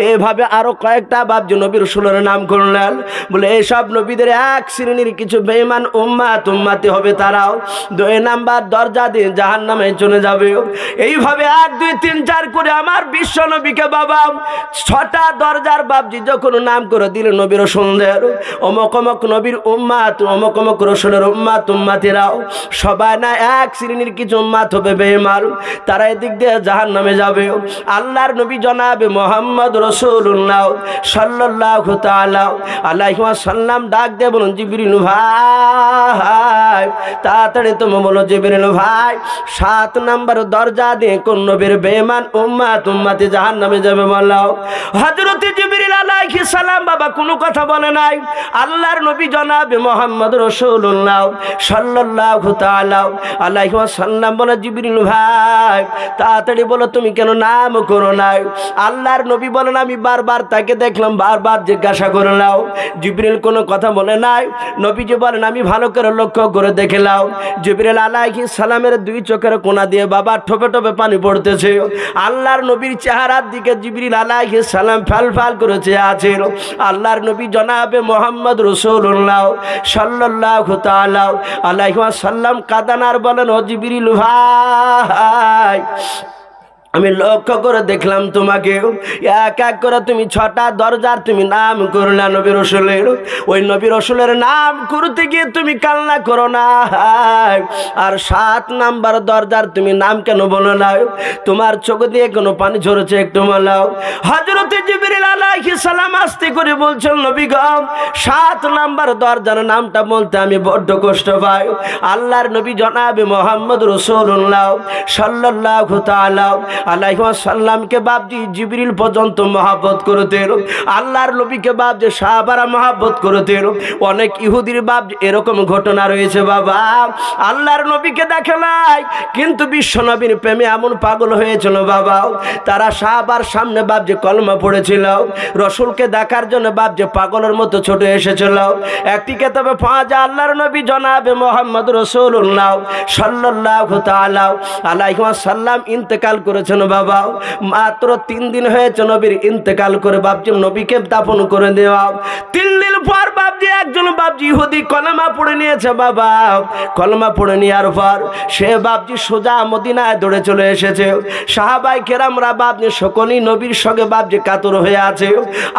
এভাবে আরো কয়েকটা বাপ যে নবীর রাসূলের নাম করলেন। বলে এই সব নবীদের এক শ্রেণীর কিছু বেঈমান উম্মতে হবে, তারাও দুই নাম্বার দরজা দিয়ে জাহান্নামে চলে যাবে। এইভাবে 1 2 3 4 করে আমার বিশ্ব নবীকে বাবা 6টা দরজার বাপজি যখন নাম করে দিল নবীর রাসূলদের, অমুক অমুক নবীর উম্মত, অমুক অমুক রাসূলের উম্মতেরাও সবাই না এক শ্রেণীর কিছু উম্মত হবে বেঈমান, তারা এদিক দিয়ে জাহান্নামে যাবে। আল্লাহর নবী জনাবে মুহাম্মদ রাসূলুল্লাহ সাল্লাল্লাহু তাআলা আলাইহি ওয়াসাল্লাম ডাক দিয়ে বলুন, জিবরিল ভাই তাড়াতাড়ি তুমি বলো, জিবরিল ভাই 7 নাম্বার দরজা দিয়ে কোন নবীর বেঈমান উম্মতে জাহান্নামে যাবে বলো? হযরত জিবরিল আলাইহিস সালাম বাবা কোনো কথা বলে নাই। আল্লাহর নবী জনাবে মুহাম্মদ রাসূলুল্লাহ সাল্লাল্লাহু তাআলা আলাইহি ওয়াসাল্লাম বলে, জিবরিল ভাই তাড়াতাড়ি বলো তুমি কেন নাম করো নাই? আল্লাহর নবী বলেন, আমি বারবার তাকে দেখলাম, বারবার জিজ্ঞাসা করলাম, জিবরিল কোনো কথা বলে নাই। নবীজি বলেন, আমি ভালো করে লক্ষ্য করে দেখলাম জিবরিল আলাইহিস সালামের 2 চোখের কোণা দিয়ে বাবা ঠোপে ঠোপে পানি পড়তেছে। আল্লাহর নবীর চেহারার দিকে জিবরিল আলাইহিস সালাম ফাল করেছে আছেন। আল্লাহর নবী জনাবে মুহাম্মদ রাসূলুল্লাহ সাল্লাল্লাহু তাআলা আলাইহি ওয়াসাল্লাম কাদানার বলেন, ও জিবরিল ভাই আমি লক্ষ্য করে দেখলাম তোমাকে এক এক করে তুমি 6টা দরজার তুমি নাম করলা নবী রাসূলের। ওই নবী রাসূলের নাম করতে গিয়ে তুমি কান্না করো না, আর 7 নাম্বার দরজার তুমি নাম কেন বলো না? তোমার চোখ দিয়ে কোনো পানি ঝরছে একটু বলো। হযরত জিবরিল আলাইহিস সালাম আস্তে করে বলছেন, নবী গো 7 নাম্বার দরজার নামটা বলতে আমি বড্ড কষ্ট পাই। আল্লাহর নবী জনাবে মুহাম্মদ রাসূলুল্লাহ সাল্লাল্লাহু তাআলা আলাইহি ওয়াসাল্লামকে বাপজি জিবরিল পর্যন্ত মহব্বত করতেন। আল্লাহর নবীকে বাপ যে সাহাবারা মহব্বত করতেন। অনেক ইহুদির বাপ এরকম ঘটনা রয়েছে বাবা, আল্লাহর নবীকে দেখে নাই কিন্তু বিশ্ব নবীর প্রেমে এমন পাগল হয়েছিল বাবা, তারা সাহাবার সামনে বাপ যে কলমা পড়েছিল, রাসূলকে দেখার জন্য বাপ যে পাগলের মতো ছুটে এসেছিল। একটি কিতাবে পাওয়া যায় আল্লাহর নবী জনাবে মুহাম্মদ রাসূলুল্লাহ সাল্লাল্লাহু তাআলা আলাইহি ওয়াসাল্লাম ইন্তেকাল করেছেন বাবা। মাত্র 3 দিন হয়েছে নবীর ইন্তেকাল করে বাপজি নবীকে দাফন করে দেওয়া। 3 দিন পর বাপজি একজন বাপজি ইহুদি কলমা পড়ে নিয়েছে বাবা। কলমা পড়ে নেওয়ার পর সে বাপজি সোজা মদিনায় দৌড়ে চলে এসেছে। সাহাবায়ে কেরামরা বাপজি সকলেই নবীর সঙ্গে বাপজি কাতর হয়ে আছে।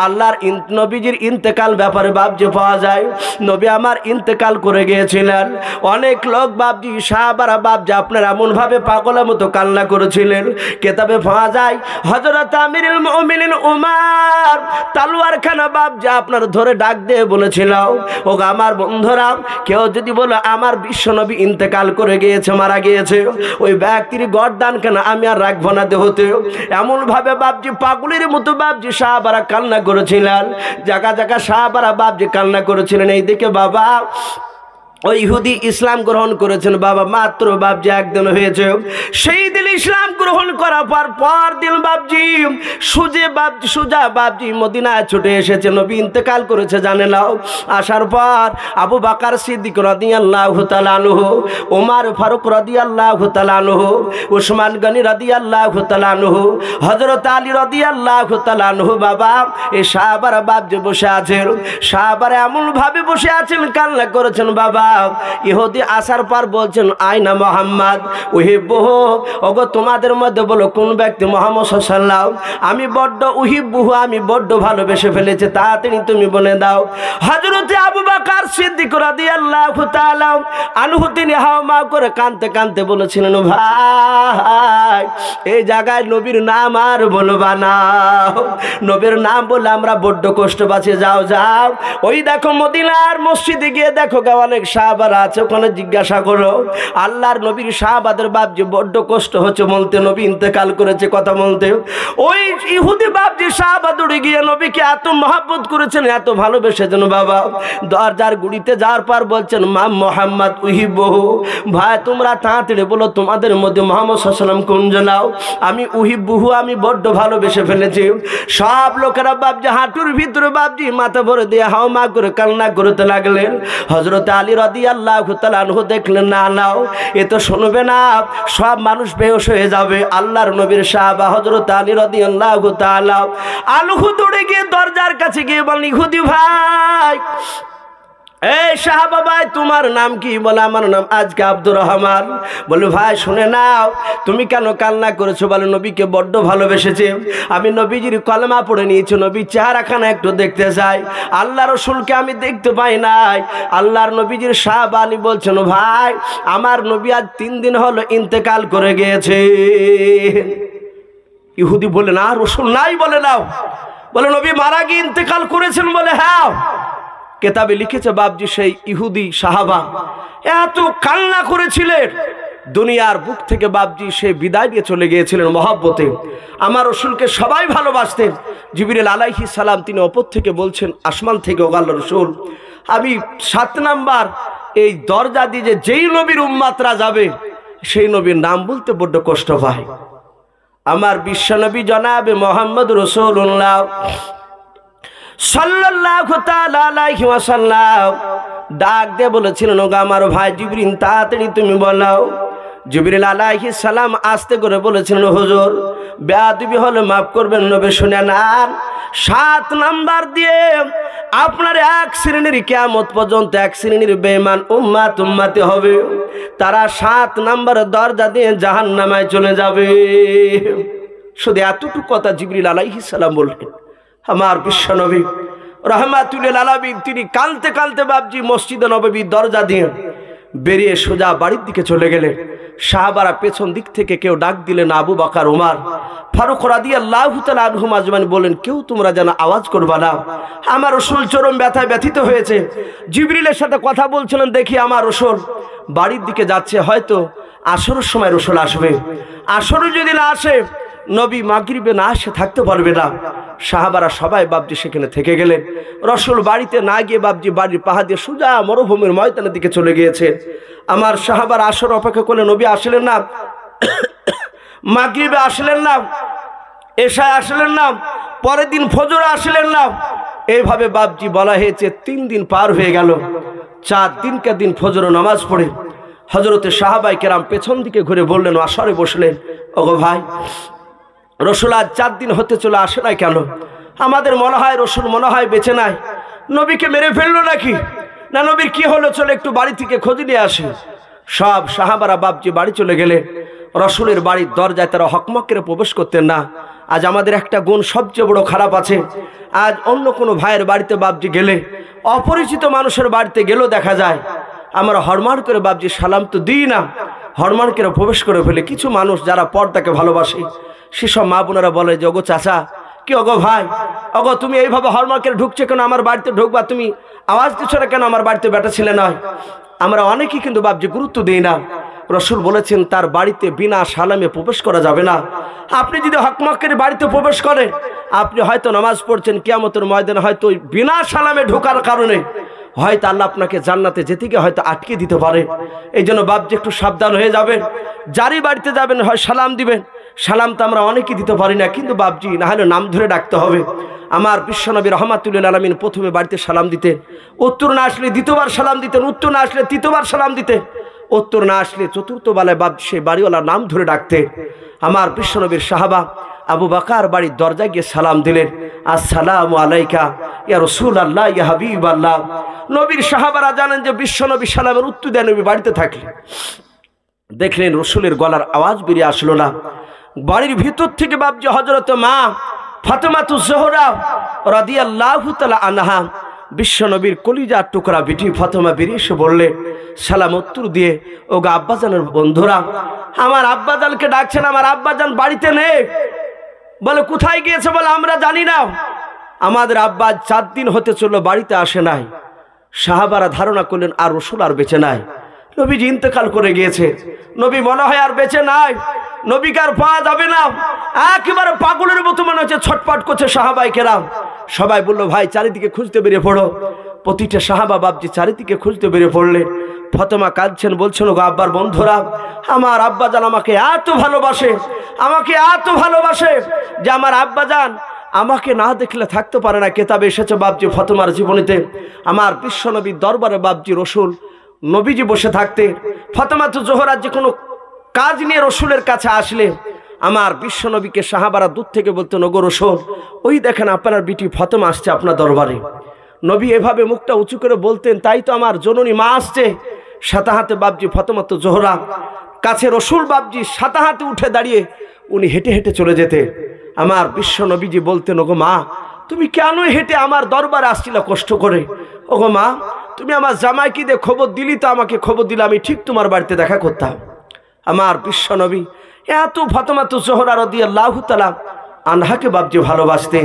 আল্লাহর নবীজির ইন্তেকাল ব্যাপারে বাপজি পাওয়া যায়, নবী আমার ইন্তেকাল করে গিয়েছিলেন। অনেক লোক বাপজি সাহাবারা বাপজি আপনার এমন ভাবে পাগলের মতো কান্না করেছিলেন। কিতাবে পাওয়া যায় হযরত আমিরুল মুমিনিন উমর তলোয়ারখানা বাপজি আপনার ধরে ডাক দিয়ে বলেছিল, ও আমার বন্ধুরা কেউ যদি বলে আমার বিশ্ব নবী ইন্তেকাল করে গিয়েছে, মারা গিয়েছে, ওই ব্যক্তির গর্দান কেন আমি আর রাখবো না দেহতে। এমন ভাবে বাপজি পাগলের মতো বাপজি সাহাবারা কান্না করেছিলেন। জায়গা জায়গা সাহাবারা বাপজি কান্না করেছিলেন। এই দিকে বাবা ওই ইহুদি ইসলাম গ্রহণ করেছেন বাবা, মাত্র বাপজি একদিন হয়েছে। সেই দিন ইসলাম গ্রহণ করার পর দিন বাপজি সুজা বাপজি মদিনায় ছুটে এসেছে। নবী ইন্তেকাল করেছে জানে নাও। আসার পর আবু বকর সিদ্দিক রাদিয়াল্লাহু তাআলা আনহু, ওমর ফারুক রাদিয়াল্লাহু তাআলা আনহু, উসমান গনি রাদিয়াল্লাহু তাআলা আনহু, হযরত আলী রাদিয়াল্লাহু তাআলা আনহু বাবা এই সাহাবারা বাপজি বসে আছেন। সাহাবারা এমন ভাবে বসে আছেন কান্না করেছেন বাবা। ইহুদি আসার পর বলছেন, আয়না মুহাম্মদ উহিব্বুহু, ওগো তোমাদের মধ্যে বলো কোন ব্যক্তি মুহাম্মদ সাল্লাল্লাহু আলাইহি ওয়াসাল্লাম আমি বড্ড উহিব্বুহু আমি বড্ড ভালোবেসে ফেলেছি, তাড়াতাড়ি তুমি বলে দাও। হযরত আবু বকর সিদ্দিক রাদিয়াল্লাহু তাআলা আনহু তিনি হাওমা করে কাঁদতে কাঁদতে বলেছিলেন, ভাই এই জায়গায় নবীর নাম আর বলবা না, নবীর নাম বলে আমরা বড্ড কষ্ট পাচ্ছি, যাও যাও। ওই দেখো মদিনার মসজিদে গিয়ে দেখো অনেক সাহাবারা আছে ওখানে জিজ্ঞাসা করো। আল্লাহর নবীর সাহাবাদের বাপজি বড্ড কষ্ট হচ্ছে বলতে, নবী ইন্তেকাল করেছে কথা বলতে। ওই ইহুদি বাপজি সাহাবা দৌড়ে গিয়ে নবীকে এত মহব্বত করেছেন, এত ভালোবেসেছেন বাবা, দরজার গুড়িতে যাওয়ার পর বলছেন মা মোহাম্মদ উহিব্বহু, ভাই তোমরা তাড়াতাড়ি বলো তোমাদের মধ্যে মোহাম্মদ সাল্লাল্লাহু আলাইহি ওয়াসাল্লাম কোন জনাও, আমি উহিব্বহু আমি বড্ড ভালোবেসে ফেলেছি। সব লোকেরা বাপজি হাঁটুর ভিতরে বাপজি মাথা ভরে দিয়ে হাওমা করে কান্না করতে লাগলেন। হযরত আলী রাদিয়াল্লাহু তাআলা আনহু দেখলেন না নাও এ তো শুনবে না, সব মানুষ বেহুশ হয়ে যাবে। আল্লাহর নবীর সাহাবা হযরত আলী রাদিয়াল্লাহু তাআলা আনহু দৌড়ে গিয়ে দরজার কাছে গিয়ে বলেন ইহুদি ভাই, এই সাহাবা ভাই তোমার নাম কি? বলে আমার নাম আজকে আব্দুর রহমান। বলে ভাই শুনে নাও তুমি কেন কান্না করেছো? বলে নবীকে বড্ড ভালোবেসেছে, আমি নবীজির কলেমা পড়ে নিয়েছি, নবীর চেহারাখানা একটু দেখতে চাই, আল্লাহ রসুলকে আমি দেখতে পাই নাই। আল্লাহর নবীজির সাহাবা আলী বলছেন ভাই আমার নবী আজ 3 দিন হলো ইন্তেকাল করে গিয়েছে। ইহুদি বলে না রসুল নাই। বলে নাও, বলে নবী মারা গিয়ে ইন্তেকাল করেছেন। বলে হ্যাঁ। কেতাবে লিখেছে বাপজি সেই ইহুদি সাহাবা এত কান্না করেছিলেন, দুনিয়ার বুক থেকে বাপজি সে বিদায় দিয়ে চলে গিয়েছিলেন মহব্বতে। আমার রসুলকে সবাই ভালোবাসতেন। জিবরিল আলাইহিস সালাম তিনি ওপর থেকে বলছেন আসমান থেকে, ও আল্লাহর রসুল আমি 7 নাম্বার এই দরজা দিয়ে যেই নবীর উম্মাতরা যাবে সেই নবীর নাম বলতে বড্ড কষ্ট পায়। আমার বিশ্বনবী জনাবে মোহাম্মদ রাসূলুল্লাহ সাল্লাল্লাহু তাআলা আলাইহি ওয়াসাল্লাম ডাক দিয়ে বলেছিলেন ওগো আমার ভাই জিবরিল তাড়াতাড়ি তুমি বলাও। জিবরিল আলাইহিস সালাম আস্তে করে বলেছিলেন হুজুর বেয়াদবি হলে মাফ করবেন নবী শুনে নেন, 7 নাম্বার দিয়ে আপনার এক শ্রেণীর কিয়ামত পর্যন্ত এক শ্রেণীর বেঈমান উম্মতি হবে, তারা 7 নাম্বার দরজা দিয়ে জাহান্নামে চলে যাবে। শুধু এতটুকু কথা জিবরিল আলাইহিস সালাম বললেন। আমার বিশ্বনবী রাহমাতুল আলামিন তিনি কালতে কালতে বাপজি মসজিদে নববীর দরজা দিয়ে বেরিয়ে সোজা বাড়ির দিকে চলে গেলেন। সাহাবারা পেছন দিক থেকে কেউ ডাক দিলেন আবু বকর ওমর ফারুক রাদিয়াল্লাহু তাআলা আনহুম আজমাইন বলেন কেউ তোমরা যেন আওয়াজ করবা না, আমার রাসূল চরম ব্যথায় ব্যথিত হয়েছে। জিবরিলের সাথে কথা বলছিলেন, দেখি আমার রাসূল বাড়ির দিকে যাচ্ছে, হয়তো আসরের সময় রাসূল আসবে, আসরে যদি না আসে নবী মাগরিবে না আসে থাকতে পারবে না। সাহাবারা সবাই বাপজি সেখানে থেকে গেলেন। রাসূল বাড়িতে না গিয়ে বাপজি বাড়ির পাহাড় দিয়ে সোজা মরুভূমির ময়দানের দিকে চলে গিয়েছে। আমার সাহাবারা আসর অপেক্ষা করলে নবী আসলেন না, মাগরিবে আসলেন না, এশায় আসলেন না, পরের দিন ফজরে আসলেন না। এইভাবে বাপজি বলা হয়েছে 3 দিন পার হয়ে গেল। 4 দিনকে দিন ফজর নামাজ পড়ে হযরতে সাহাবায়ে কেরাম পেছন দিকে ঘুরে বললেন, আসরে বসলেন, ওগো ভাই রসুল আজ 4 দিন হতে চলে আসে নাই কেন? আমাদের মনে হয় রসুল মনে হয় বেঁচে নাই, নবীকে মেরে ফেললো নাকি, না নবীর কি হলো, চলে একটু বাড়ি থেকে খোঁজ নিয়ে আসে। সব সাহাবারা বাপজি বাড়ি চলে গেলে রসুলের বাড়ির দরজায় তারা হকমক্কে প্রবেশ করতেন না। আজ আমাদের একটা গুণ সবচেয়ে বড় খারাপ আছে, আজ অন্য কোনো ভাইয়ের বাড়িতে বাপজি গেলে, অপরিচিত মানুষের বাড়িতে গেলেও দেখা যায় আমরা হরমার করে বাপজি সালাম তো দিই না, হরমার করে প্রবেশ করে ফেলে। কিছু মানুষ যারা পর্দাকে ভালোবাসে সেসব মা বোনেরা বলে যে ওগো চাচা কি, ওগো ভাই, ওগো তুমি এইভাবে হলমার্কের ঢুকছে কেন, আমার বাড়িতে ঢুকবা, তুমি আওয়াজ দিচ্ছ না কেন, আমার বাড়িতে বেটা ছেলে নয়। আমরা অনেকেই কিন্তু বাপজি গুরুত্ব দিই না। রসুল বলেছেন তার বাড়িতে বিনা সালামে প্রবেশ করা যাবে না। আপনি যদি হকমক্কের বাড়িতে প্রবেশ করেন, আপনি হয়তো নামাজ পড়ছেন, কিয়ামতের ময়দানে হয়তো বিনা সালামে ঢোকার কারণে হয়তো আল্লাহ আপনাকে জান্নাতে যেতে গিয়ে হয়তো আটকে দিতে পারে। এই জন্য বাপজি একটু সাবধান হয়ে যাবেন, যারই বাড়িতে যাবেন হয় সালাম দিবেন। সালাম তো আমরা অনেকেই দিতে পারি না, কিন্তু বাপজি না হলে নাম ধরে ডাকতে হবে। আমার বিশ্বনবী রহমাতুল আলামিন প্রথমে বাড়িতে সালাম দিতেন, উত্তর না আসলে দ্বিতীয়বার সালাম দিতেন, উত্তর না আসলে তৃতীয়বার সালাম দিতেন, উত্তর না আসলে চতুর্থ বেলায় বাপ সেই বাড়িওয়ালার নাম ধরে ডাকতেন। আমার বিশ্বনবীর সাহাবা আবু বকর বাড়ির দরজায় গিয়ে সালাম দিলেন, আসসালামু আলাইকা ইয়া রাসূলুল্লাহ ইয়া হাবিবাল্লাহ। নবীর সাহাবারা জানেন যে বিশ্বনবী সালামের উত্তর দেন নবী বাড়িতে থাকলে। দেখলেন রসুলের গলার আওয়াজ বেরিয়ে আসলো না। বাড়ির ভিতর থেকে বাপজি হযরত মা ফাতেমাতুজ জোহরা রাদিয়াল্লাহু তাআলা আনহা বিশ্বনবীর কলিজার টুকরা বিটি ফাতেমা বেরিয়ে এসে বললেন সালাম উত্তর দিয়ে, ওগো আব্বাজানের বন্ধুরা, আমার আব্বাজানকে ডাকছেন, আমার আব্বাজান বাড়িতে নেই। বলে কোথায় গিয়েছে? বলে আমরা জানি না, আমাদের আব্বা 4 দিন হতে চললো বাড়িতে আসে নাই। সাহাবারা ধারণা করলেন আর রসুল আর বেঁচে নাই, নবীজি ইন্তেকাল করে গিয়েছে, নবী মনে হয় আর বেঁচে নাই, নবীকে আর পাওয়া যাবে না। একেবারে পাগলের মতো মনে হচ্ছে, ছটপট করছে সাহাবাই কেরাম। সবাই বললো ভাই চারিদিকে খুঁজতে বেরিয়ে পড়ো। প্রতিটা সাহাবা বাবজি চারিদিকে খুঁজতে বেরিয়ে পড়লেন। ফাতেমা কাঁদছেন, বলছেন গো আব্বার বন্ধুরা, আমার আব্বাজান আমাকে এত ভালোবাসে, আমাকে এত ভালোবাসে যে আমার আব্বাজান আমাকে না দেখলে থাকতে পারে না। কেতাবে এসেছে বাবজি ফাতেমার জীবনীতে, আমার বিশ্বনবীর দরবারে বাবজি রসুল নবীজি বসে থাকতে, ফাতেমা তো জোহরা যে কোনো কাজ নিয়ে রসুলের কাছে আসলে আমার বিশ্বনবীকে সাহাবারা দূর থেকে বলতেন ওগো রসুল, ওই দেখেন আপনার বিটি ফাতেমা আসছে আপনার দরবারে। নবী এভাবে মুখটা উঁচু করে বলতেন, তাই তো আমার জননী মা আসছে। সাথে হাতে বাবজি ফাতেমা তো জোহরা কাছে রসুল বাবজি সাথে হাতে উঠে দাঁড়িয়ে উনি হেঁটে হেঁটে চলে যেতে। আমার বিশ্ব নবীজি বলতেন ওগো মা, তুমি কেন হেঁটে আমার দরবারে আসছিল কষ্ট করে? ওগো মা, তুমি আমার জামাইকে দিয়ে খবর দিলি তো আমাকে খবর দিলে আমি ঠিক তোমার বাড়িতে দেখা করতাম। আমার বিশ্ব নবী এত ফাতেমা তো জোহরা রাদিয়াল্লাহু তাআলা আনহাকে বাবজি ভালোবাসতে।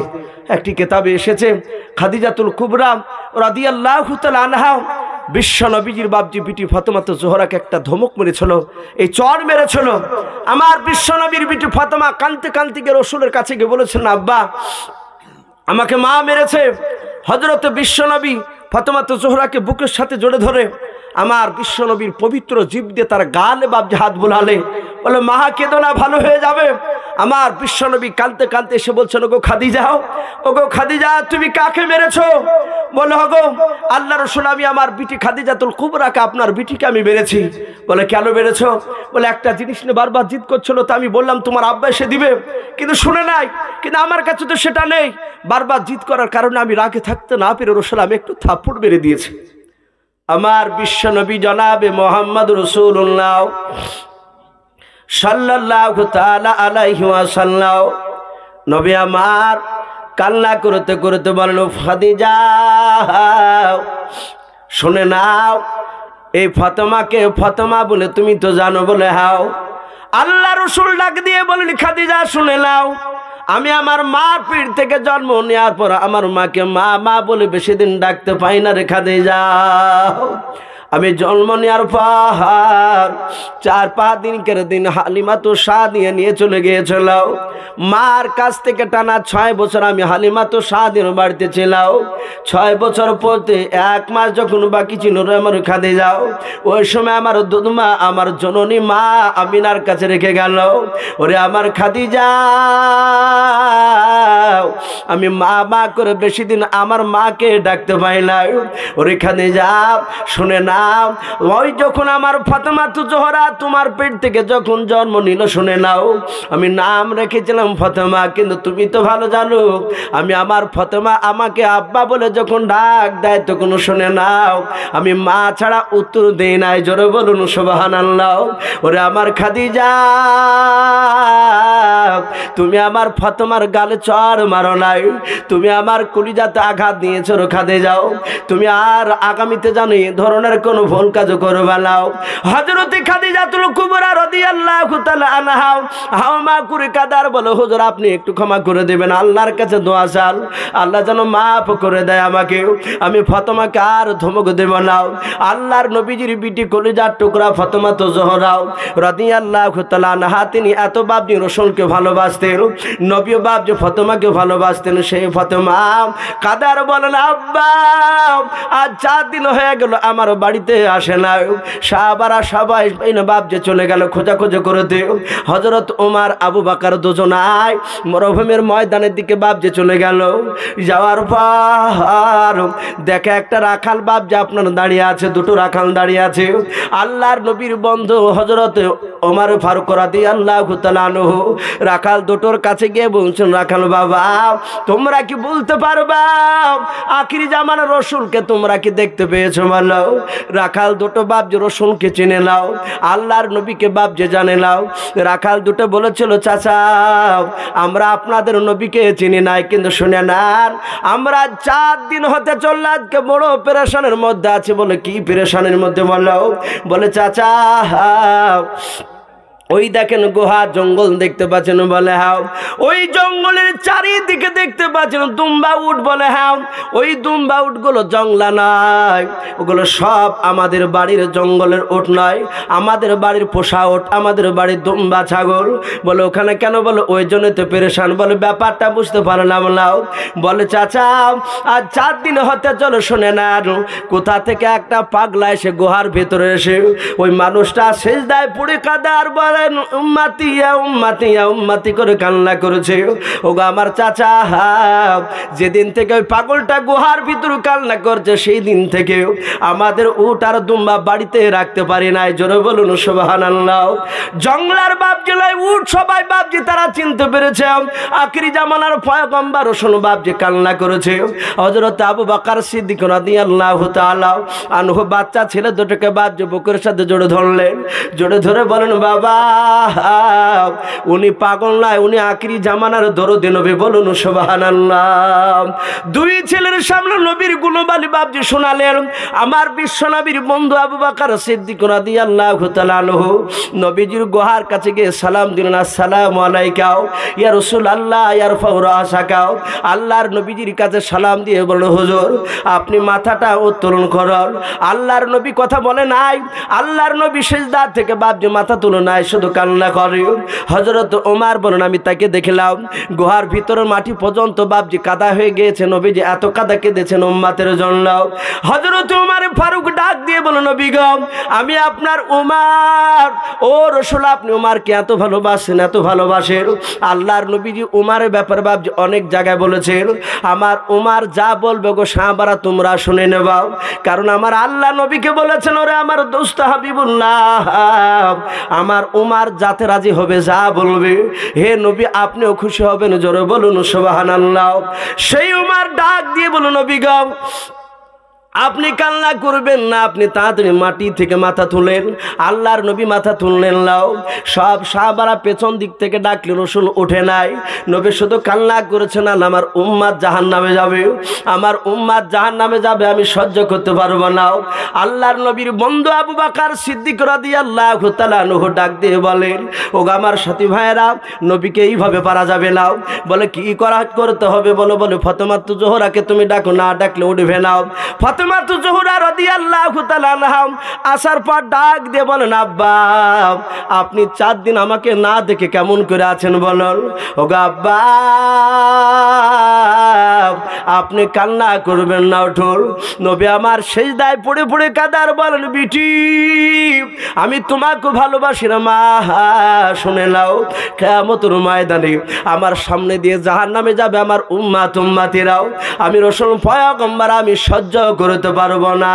একটি কিতাবে এসেছে খাদিজাতুল কুবরা রাদিয়াল্লাহু তাআলা আনহা বিশ্ব নবীজির বাবজি বিটি ফাতেমা তো জোহরাকে একটা ধমক মেরেছিল, এই চড় মেরেছিল। আমার বিশ্ব নবীর বিটি ফাতেমা কাঁদতে কাঁদতে গিয়ে রসুলের কাছে গিয়ে বলেছেন, আব্বা আমাকে মা মেরেছে। হযরত বিশ্ব নবী ফাতেমা তো জোহরাকে বুকের সাথে জড়ে ধরে আমার বিশ্ব নবীর পবিত্র জীব দিয়ে তার গালে বাবজি হাত বুলালে, বলে মা কেঁদো না, ভালো হয়ে যাবে। আমার বিশ্ব নবী কাঁদতে কাঁদতে এসে বলছেন, ওগো খাদিজা, ওগো খাদিজা তুমি কাকে মেরেছো? বলে ওগো আল্লাহ রসুল, আমি আমার বিটি খাদিজাতুল কুবরাকে, আপনার বিটিকে আমি মেরেছি। বলে কেন মেরেছো? বলে একটা জিনিস নিয়ে বারবার জিদ করছিল, তো আমি বললাম তোমার আব্বা এসে দিবে, কিন্তু শুনে নাই, কিন্তু আমার কাছে তো সেটা নেই। বারবার জিদ করার কারণে আমি রাগে থাকতে না পেরে রসুল আমি একটু থাপ্পড় মেরে দিয়েছি। আমার বিশ্ব নবী জনাবে মোহাম্মদ রাসূলুল্লাহ সাল্লাল্লাহু তাআলা আলাইহি ওয়াসাল্লাম নবী আমার কান্না করতে করতে বলল, খাদিজা শুনে নাও, এই ফাতেমাকে ফাতেমা বলে তুমি তো জানো? বলে হাও। আল্লাহ রসুল ডাক দিয়ে বলেন, খাদিজা শুনে নাও, আমি আমার মার পিঠ থেকে জন্ম নেওয়ার পর আমার মাকে মা মা বলে বেশি দিন ডাকতে পাই না রে খাদিজা। আমি জন্ম নেওয়ার পর 4-5 দিনকের দিন হালিমা তো সাদিয়া নিয়ে চলে গিয়েছিল। মার কাছ থেকে টানা 6 বছর আমি হালিমা তো সাদিয়ার বাড়িতে ছিলাম। 6 বছর পরে 1 মাস যখন বাকি ছিল আমার খাদিজা, ওই সময় আমার দুধমা আমার জননী মা আমিনার কাছে রেখে গেল। ওরে আমার খাদিজা, আমি মা মা করে বেশি দিন আমার মাকে ডাকতে পাই না। ওরে খাদিজা শুনে না, ওই যখন আমার ফাতেমা তো জোহরা তোমার পেট থেকে যখন জন্ম নিল, শুনে নাও আমি নাম রেখেছিলাম ফাতেমা, কিন্তু তুমি তো ভালো জানো আমি আমার ফাতেমা আমাকে আব্বা বলে যখন ডাক দেয় তখন শুনে নাও আমি মা ছাড়া উত্তর দেই নাই। জোরে বলুন সুবহানাল্লাহ। ওরে আমার খাদিজা, তুমি আমার ফাতেমার গালে চড় মারো নাই, তুমি আমার কলিজাতে আঘাত দিয়েছো রে খাদিজা। তুমি আর আগামীতে জানো এই ধরনের কোনো ভুল কাজ করবে না। হযরত খাদিজাতুল কুবরা রাদিয়াল্লাহু তাআলা আনহা হাওমা করে কাদার বলে, হুজুর আপনি একটু ক্ষমা করে দেবেন, আল্লাহর কাছে দোয়া চাল, আল্লাহ যেন মাফ করে দেয় আমাকে, আমি ফাতেমাকে আর ধমক দেব না। আল্লাহর নবীজির বিটি কলিজার টুকরা ফাতেমা তো জোহরা রাদিয়াল্লাহু তাআলা আনহা তিনি এত বাবজি রসুলকে ভালোবাসতেন, নবী বাবজি ফাতেমাকে ভালোবাসতেন। সেই ফাতেমা কাদার বলেন, আব্বা আজ 4 দিন হয়ে গেল আমার বাড়িতে আসে না। সাহাবারা সবাই বাবজি চলে গেল খোঁজাখুঁজি করে দেও। হযরত ওমর আবু বকর দুজনাই মরুভূমির ময়দানের দিকে বাবজি চলে গেল। যাওয়ার পর দেখে একটা রাখাল বাবজি আপনার দাঁড়িয়ে আছে, 2টো রাখাল দাঁড়িয়ে আছে। আল্লাহর নবীর বন্ধু হযরত ওমর ফারুক রাদিয়াল্লাহু তাআলা আনহু রাখাল 2টোর কাছে গিয়ে বলছেন, রাখাল বাবা তোমরা কি বলতে পারবা আখিরি জামানার রসুলকে তোমরা কি দেখতে পেয়েছো? বলো। রাখাল 2টো বাবজি রসুলকে চিনে নাও, আল্লাহর নবীকে বাবজি জানে নাও। রাখাল 2টো বলেছিল, চাচা আমরা আপনাদের নবীকে চিনি নাই, কিন্তু শুনে নেন আমরা 4 দিন হতে চলল আজকে বড় পেরেশানের মধ্যে আছি। বলে কি পেরেশানের মধ্যে? বলো। বলে চাচা ওই দেখেন গুহা জঙ্গল দেখতে পাচ্ছেন, বলে হ্যাঁ। ওই জঙ্গলের চারিদিকে দেখতে পাচ্ছেন দুম্বা উট, বলে হ্যাঁ। ওই দুম্বা উটগুলো জংলা নয়, ওগুলো সব আমাদের বাড়ির জঙ্গলের উট নয়, আমাদের বাড়ির পোষা উট, আমাদের বাড়ির দুম্বা ছাগল। বলে ওখানে কেন? বলে ওই জন্য তো পেরেশান। বলে ব্যাপারটা বুঝতে পারলাম না। বলে চাচা আজ 4 দিন হতে চলো, শোনে না কোথা থেকে একটা পাগলা এসে গুহার ভেতরে এসে ওই মানুষটা সেজদায় পড়ে কাঁদে আর বলে উম্মাতিয়া উম্মাতিয়া উম্মাতি করে কান্না করেছে। ওগো আমার চাচা, যেদিন থেকে ওই পাগলটা গুহার ভিতরে কান্না করছে সেই দিন থেকে আমাদের উট আর দুম্বা বাড়িতে রাখতে পারি নাই। জোরে বলুন সুবহানাল্লাহ। জঙ্গলার বাপজি লাই উট সবাই বাপজি তারা চিনতে পেরেছে। আখিরি জামানার পয়গম্বর রসুল বাপজি কান্না করেছে। হযরত আবু বকর সিদ্দিক রাদিয়াল্লাহু তাআলা আনহু বাচ্চা ছেলে দুটোকে বাপজি বুকের সাথে জড়ে ধরলেন, জড়ে ধরে বলেন বাবা উনি পাগল নয়, উনি আখিরি জামানার দরদি নবী। বলুন সুবহানাল্লাহ। 2 ছেলের সামনে নবীর গুণবালি বাপজি শোনালেন। আমার বিশ্ব নবীর বন্ধু আবু বকর সিদ্দিক রাদিয়াল্লাহু তাআলা আনহু নবীজির গুহার কাছে গিয়ে সালাম দিলেন, আসসালামু আলাইকা ইয়া রাসূলুল্লাহ ইয়ারফাউ রাসাকা। আল্লাহর নবীজির কাছে সালাম দিয়ে বললেন হুজুর আপনি মাথাটা উত্তোলন করুন। আল্লাহর নবী কথা বলে নাই, আল্লাহর নবী সিজদা থেকে বাপজি মাথা তুলে নাই, শুধু কান্না করে। হযরত ওমর বলেন আমি তাকে দেখলাম গুহার ভিতরের মাটি পর্যন্ত বাপজি কাদা হয়ে গিয়েছে। নবীজি এত কাদা কেঁদেছেন উম্মতের জন্য। হযরত ওমর ফারুক ডাক দিয়ে বলেন নবী গো আমি আপনার ওমর। ও রাসূল আপনি ওমরকে এত ভালোবাসেন, এত ভালোবাসেন। আল্লাহর নবীজি ওমরের ব্যাপারে বাপজি অনেক জায়গায় বলেছেন আমার ওমর যা বলবে গো সাহাবারা তোমরা শুনে নেবাও, কারণ আমার আল্লাহ নবীকে বলেছেন ওরে আমার দোস্ত হাবিবুল্লাহ আমার ওমর যাতে রাজি হবে যা বলবে হে নবী আপনিও খুশি হবেন। জোরে বলুন সুবহানাল্লাহ। সেই ওমর ডাক দিয়ে বলুন নবী গো আপনি কান্না করবেন না, আপনি তাড়াতাড়ি মাটি থেকে মাথা তুলেন। আল্লাহর নবী মাথা তুললেন লাও। সব সাহাবারা পেছন দিক থেকে ডাকলেন, রসুল ওঠে নাই। নবী শুধু কান্না করেছেন আল্লাহ আমার উম্মাত জাহান্নামে যাবে, আমার উম্মাত জাহান্নামে যাবে, আমি সহ্য করতে পারবো না। আল্লাহর নবীর বন্ধু আবু বকর সিদ্দিক রাদিয়াল্লাহু তাআলা আনহু ডাক দিয়ে বলেন ওগো আমার সাথী ভাইয়েরা নবীকে এইভাবে পারা যাবে না। বলে কি করতে হবে বলো? বলে ফাতেমাতুজ জোহরাকে তুমি ডাকো, না ডাকলে উঠবে না। ফাতেমাতুজ জোহরা রাদিয়াল্লাহু তাআলা আনহা আসার পর ডাক দিয়ে বলেন আব্বা আপনি 4 দিন আমাকে না দেখে কেমন করে আছেন বলেন। ওগো আব্বা আপনি কান্না করবেন না, উঠুন। নবী আমার সেজদায় পড়ে পড়ে কাঁদার বলেন বিটি আমি তোমাকে ভালোবাসি না মা, শুনে নাও কিয়ামতের ময়দানে আমার সামনে দিয়ে জাহান্নামে যাবে আমার উম্মাত উম্মাতিরাও, আমি রাসূল পয়গম্বর আমি সহ্য করতে পারবো না।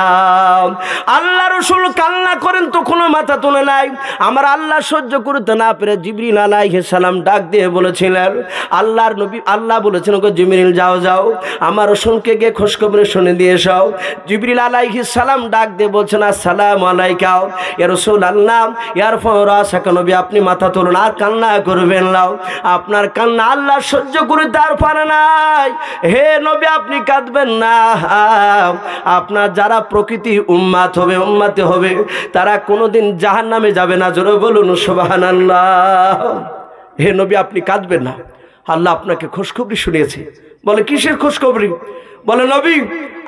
আল্লাহ রাসূল কান্না করেন তখনও মাথা তুলে নাই। আমার আল্লাহ সহ্য করতে না পেরে জিবরিল আলাইহিস সালাম ডাক দিয়ে বলেছিলেন আল্লাহর নবী আল্লাহ বলেছেন ওগো জিবরিল যাও যাও আমার রাসূলকে গিয়ে খোঁজখবর শুনে দিয়ে এসো। জিবরিল আলাইহিস সালাম ডাক দিয়ে বলছেন আসসালামু আলাইকা ইয়া রাসূলুল্লাহ ইয়ারফাউ রাসাকা নবী আপনি মাথা তুলুন আর কান্না করবেন না, আপনার কান্না আল্লাহ সহ্য করতে আর পারে নাই। হে নবী আপনি কাঁদবেন না, আপনার যারা প্রকৃতি উম্মাত হবে উম্মাতে হবে তারা কোনোদিন জাহান্নামে যাবে না। জোরে বলুন সুবহানাল্লাহ। হে নবী আপনি কাঁদবেন না, আল্লাহ আপনাকে খুশখবরি শুনিয়েছে। বলে কিসের খুশখবরি? বলে নবী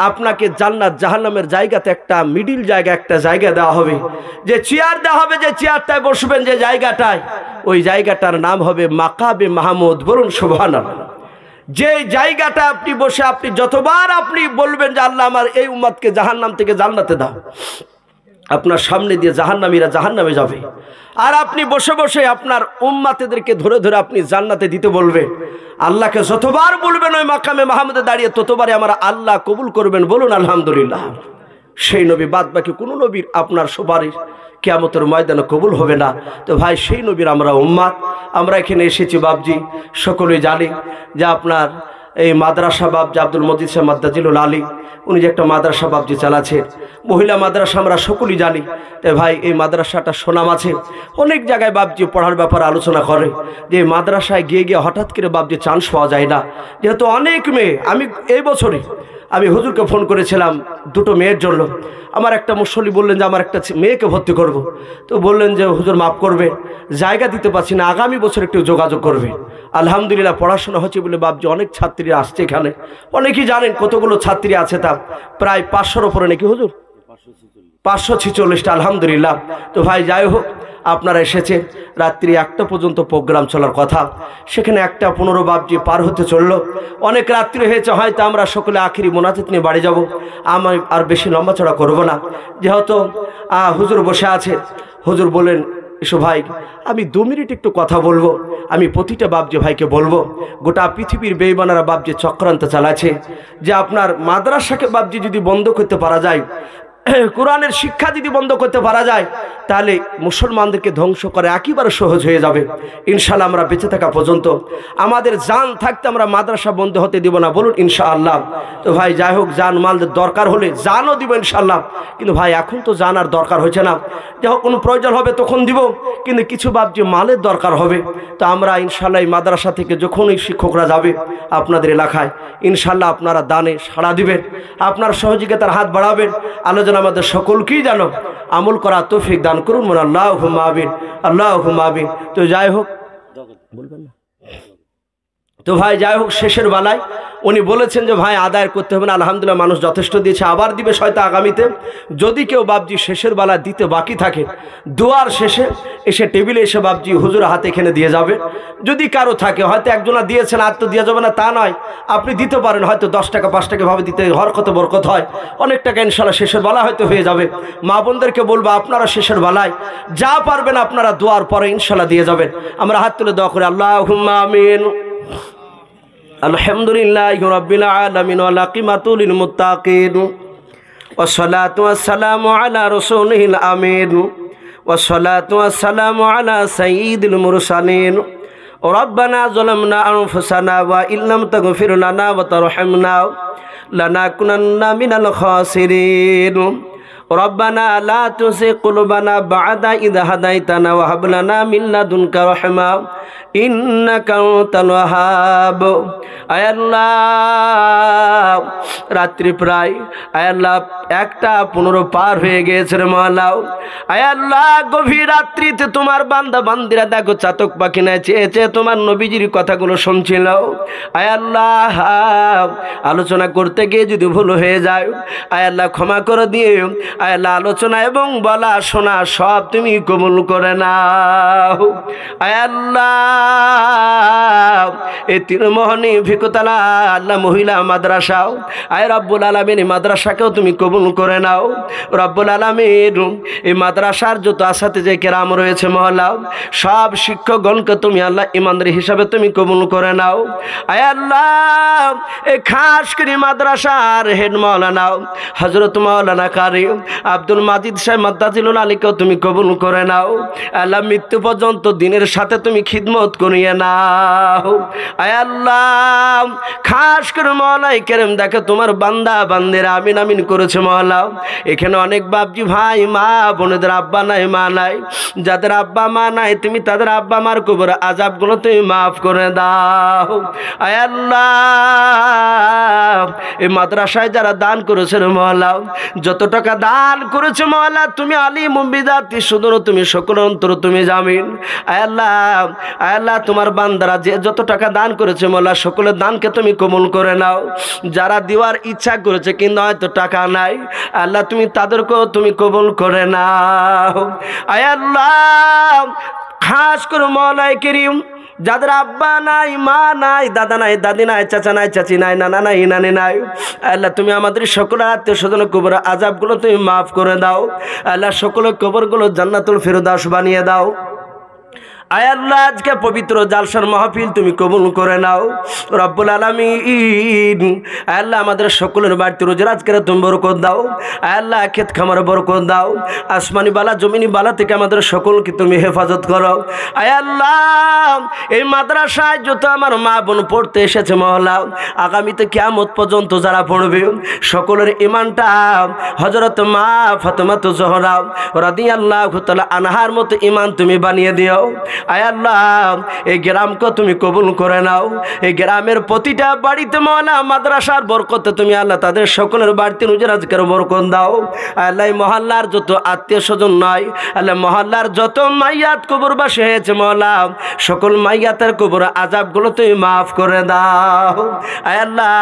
আপনাকে জান্নাত জাহান্নামের জায়গাতে একটা মিডিল জায়গা একটা জায়গা দেওয়া হবে, যে চেয়ার দেওয়া হবে, যে চেয়ারটায় বসবেন যে জায়গাটায় ওই জায়গাটার নাম হবে মাকাবে মাহমুদ। বলুন সুবহানাল্লাহ। যে জায়গাটা আপনি বসে আপনি যতবার আপনি বলবেন যে আল্লাহ আমার এই উম্মতকে জাহান্নাম থেকে জান্নাতে দাও, আপনার সামনে দিয়ে জাহান্নামীরা জাহান্নামে যাবে আর আপনি বসে বসে আপনার উম্মাতেদেরকে ধরে ধরে আপনি জান্নাতে দিতে বলবেন। আল্লাহকে যতবার বলবেন ওই মাকামে মাহমুদে দাঁড়িয়ে ততবারই আমার আল্লাহ কবুল করবেন। বলুন আলহামদুলিল্লাহ। সেই নবী বাদ বাকি কোনো নবীর আপনার সুপারিশ কিয়ামতের ময়দানে কবুল হবে না। তো ভাই সেই নবীর আমরা উম্মাত, আমরা এখানে এসেছি বাপজি সকলেই জানি যে আপনার এই মাদ্রাসা বাপজি আব্দুল মজিদ সাহেব মাদ্দাজিলুল আলী উনি যে একটা মাদ্রাসা বাপজি চালাচ্ছেন, মহিলা মাদ্রাসা আমরা সকলেই জানি। তাই ভাই এই মাদ্রাসাটা সুনাম আছে, অনেক জায়গায় বাপজি পড়ার ব্যাপারে আলোচনা করে যে মাদ্রাসায় গিয়ে গিয়ে হঠাৎ করে বাপজি চান্স পাওয়া যায় না, যেহেতু অনেক মেয়ে। আমি এই বছরই আমি হুজুরকে ফোন করেছিলাম দুটো মেয়ের জন্য। আমার একটা মুসল্লি বললেন যে আমার একটা মেয়েকে ভর্তি করব। তো বললেন যে হুজুর মাফ করবে, জায়গা দিতে পারছি না, আগামী বছর একটু যোগাযোগ করবে। আলহামদুলিল্লাহ পড়াশোনা হচ্ছে বলে বাপজি অনেক ছাত্রী আসছে এখানে। অনেকেই জানেন কতগুলো ছাত্রী আছে, তা প্রায় 500-র উপরে নাকি হুজুর, 546টা। আলহামদুলিল্লাহ। তো ভাই যাই হোক, আপনারা এসেছেন, রাত্রি 1টা পর্যন্ত প্রোগ্রাম চলার কথা, সেখানে 1:15 বাপজি পার হতে চললো, অনেক রাত্রি হয়েছে। হয়তো আমরা সকলে আখিরি মোনাজাত নিয়ে বাড়ি যাব। আমি আর বেশি লম্বা চড়া করবো না, যেহেতু হুজুর বসে আছে। হুজুর বলেন এসো ভাই, আমি 2 মিনিট একটু কথা বলবো। আমি প্রতিটা বাপজি ভাইকে বলবো, গোটা পৃথিবীর বেঈমানেরা বাপজি চক্রান্ত চালাচ্ছে যে আপনার মাদ্রাসাকে বাপজি যদি বন্ধ করতে পারা যায়, কোরআনের শিক্ষা যদি বন্ধ করতে পারা যায়, তাহলে মুসলমানদেরকে ধ্বংস করা একেবারে সহজ হয়ে যাবে। ইনশাআল্লাহ আমরা বেঁচে থাকা পর্যন্ত আমাদের জান থাকতে আমরা মাদ্রাসা বন্ধ হতে দিব না, বলুন ইনশাআল্লাহ। তো ভাই যাই হোক, জান মালদের দরকার হলে জানও দিব ইনশাআল্লাহ, কিন্তু ভাই এখন তো জান আর দরকার হচ্ছে না। যখন কোনো প্রয়োজন হবে তখন দিব, কিন্তু কিছু বাপজি মালের দরকার হবে। তো আমরা ইনশাআল্লাহ এই মাদ্রাসা থেকে যখনই শিক্ষকরা যাবে আপনাদের এলাকায়, ইনশাআল্লাহ আপনারা দানে সাড়া দিবেন, আপনার সহযোগিতার হাত বাড়াবেন। আলোচনা আমাদের সকলকেই জানো আমল করা তৌফিক দান করুন, বলুন আল্লাহুম্মা আমিন, আল্লাহুম্মা আমিন। তো যাই হোক, বলবেন না তো ভাই যাই হোক, শেষের বেলায় উনি বলেছেন যে ভাই আদায় করতে হবে না। আলহামদুলিল্লাহ মানুষ যথেষ্ট দিয়েছে, আবার দিবে হয়তো আগামীতে। যদি কেউ বাপজি শেষের বেলা দিতে বাকি থাকে, দোয়ার শেষে এসে টেবিলে এসে বাপজি হুজুর হাতে এখানে দিয়ে যাবে। যদি কারো থাকে, হয়তো একজনা দিয়েছেন আর তো দেওয়া যাবে না তা নয়, আপনি দিতে পারেন, হয়তো 10 টাকা 5 টাকা ভাবে দিতে হরকত বরকত হয়, অনেক টাকা ইনশাআল্লাহ শেষের বেলা হয়তো হয়ে যাবে। মা বোনদেরকে বলবো আপনারা শেষের বেলায় যা পারবেন আপনারা দোয়ার পরে ইনশাআল্লাহ দিয়ে যাবেন। আমরা হাত তুলে দোয়া করি, আল্লাহুম্মা আমিন। আলহামদুলিল্লাহি রাব্বিল আলামিন ওয়া আকিবাতুল লিল মুত্তাকিন ওয়া সলাতু ওয়াস সালামু আলা রাসূলিল আমিন ওয়া সলাতু ওয়াস সালামু আলা সাইয়্যিদিল মুরসালিন। রব্বানা যালামনা আনফুসানা ওয়া ইল্লাম তাগফির লানা ওয়া তারহামনা লানাকুনান্না মিনাল খাসিরিন। রব্বানা লা তুযিগ কুলুবানা বা'দা ইয হাদাইতানা ওয়া হাব লানা মিন লাদুনকা রাহমা ইন্নাকা আনতাল ওয়াহ্হাব। আয় আল্লাহ, রাত্রি প্রায় আয় আল্লাহ 1:15 পার হয়ে গিয়েছে রে মওলা। আয় আল্লাহ, গভীর রাত্রিতে তোমার বান্দা বান্দিরা দেখো চাতক পাখি না চেয়েছে তোমার নবীজির কথাগুলো শুনছিল। আয় আল্লাহ, আলোচনা করতে গিয়ে যদি ভুল হয়ে যায় আয় আল্লাহ ক্ষমা করে দিও। আয় আল্লাহ, আলোচনা এবং বলা শোনা সব তুমি কবুল করে নাও। আয় আল্লাহ, এই তিরমোহনী ভিকতলা আল্লাহ মহিলা মাদ্রাসাও আয় রব্বুল আলামিন এই মাদ্রাসাকেও তুমি কবুল করে নাও। রব্বুল আলামিন এই মাদ্রাসার যত আসাতে কেরাম রয়েছে মহল্লা, সব শিক্ষকগণকে তুমি আল্লাহ ইমানদার হিসাবে তুমি কবুল করে নাও। আয় আল্লাহ, এই খাস করে মাদ্রাসার হেড মাওলানা হযরত মাওলানা কারি আব্দুল মাজিদ সাহেব মাদ্দাজিলুল আলীকেও তুমি কবুল করে নাও। আল্লাহ, মৃত্যু পর্যন্ত দিনের সাথে তুমি খিদমত করিয়ে নাও। আয় আল্লাহ, খাস করে মওলাই কেরেম দেখে তোমার বান্দা বান্দিরা আমিন আমিন করেছে মওলা। এখানে অনেক বাপজি ভাই মা বোনেদের আব্বা নাই মা নাই, যাদের আব্বা মা নাই তুমি তাদের আব্বা মার কবর আযাবগুলো তুমি মাফ করে দাও। আয় আল্লাহ, এই মাদ্রাসায় যারা দান করেছে মওলা, যত টাকা দান করেছে মওলা তুমি আলিমুম বিযাতি সুদূর, তুমি সকল অন্তর তুমি জামিন। আয় আল্লাহ, আয় আল্লাহ, তোমার বান্দারা যে যত টাকা দান করেছে মওলা সকলের দানকে তুমি কবুল করে নাও। যারা দেওয়ার ইচ্ছা করেছে কিন্তু হয়তো টাকা নাই, আল্লাহ তুমি তাদেরকেও তুমি কবুল করে নাও। আয় আল্লাহ, খাস করে মওলাই করিম যাদের আব্বা নাই মা নাই দাদা নাই দাদি নাই চাচা নাই চাচি নাই নানা নাই নানি নাই, আল্লাহ তুমি আমাদের সকলের আত্মীয় স্বজন কবর আযাবগুলো তুমি মাফ করে দাও। আল্লাহ সকলের কবরগুলো জান্নাতুল ফেরদাউস বানিয়ে দাও। আয় আল্লাহ, আজকে পবিত্র জালসার মাহফিল তুমি কবুল করে নাও রব্বুল আলামিন। আয় আল্লাহ, আমাদের সকলের বাড়িতে রোজের আজকের তুমি বরকত দাও। আয় আল্লাহ, ক্ষেত খামারে বরকত দাও, আসমানি বালা জমিনি বালা থেকে আমাদের সকলকে তুমি হেফাজত করো। আয় আল্লাহ, এই মাদ্রাসায় যত আমার মা বোন পড়তে এসেছে মহল্লা, আগামীতে কিয়ামত পর্যন্ত যারা পড়বে সকলের ইমানটা হযরত মা ফাতেমা জোহরা রাদিয়াল্লাহু তাআলা আনহার মতো ইমান তুমি বানিয়ে দিও। আয় আল্লাহ এই গ্রামকে তুমি কবুল করে নাও। এই গ্রামের প্রতিটা বাড়িতে মওলা মাদ্রাসার বরকতে তুমি আল্লাহ তাদের সকলের বাড়িতে রুজি রোজগার বরকত দাও। আল্লাহ এই মহল্লার যত আত্মীয় স্বজন নয় আল্লাহ মহল্লার যত মাইয়াত কবরবাসী হয়েছে মওলা সকল মাইয়াতের কবর আযাবগুলো তুমি মাফ করে দাও। আয় আল্লাহ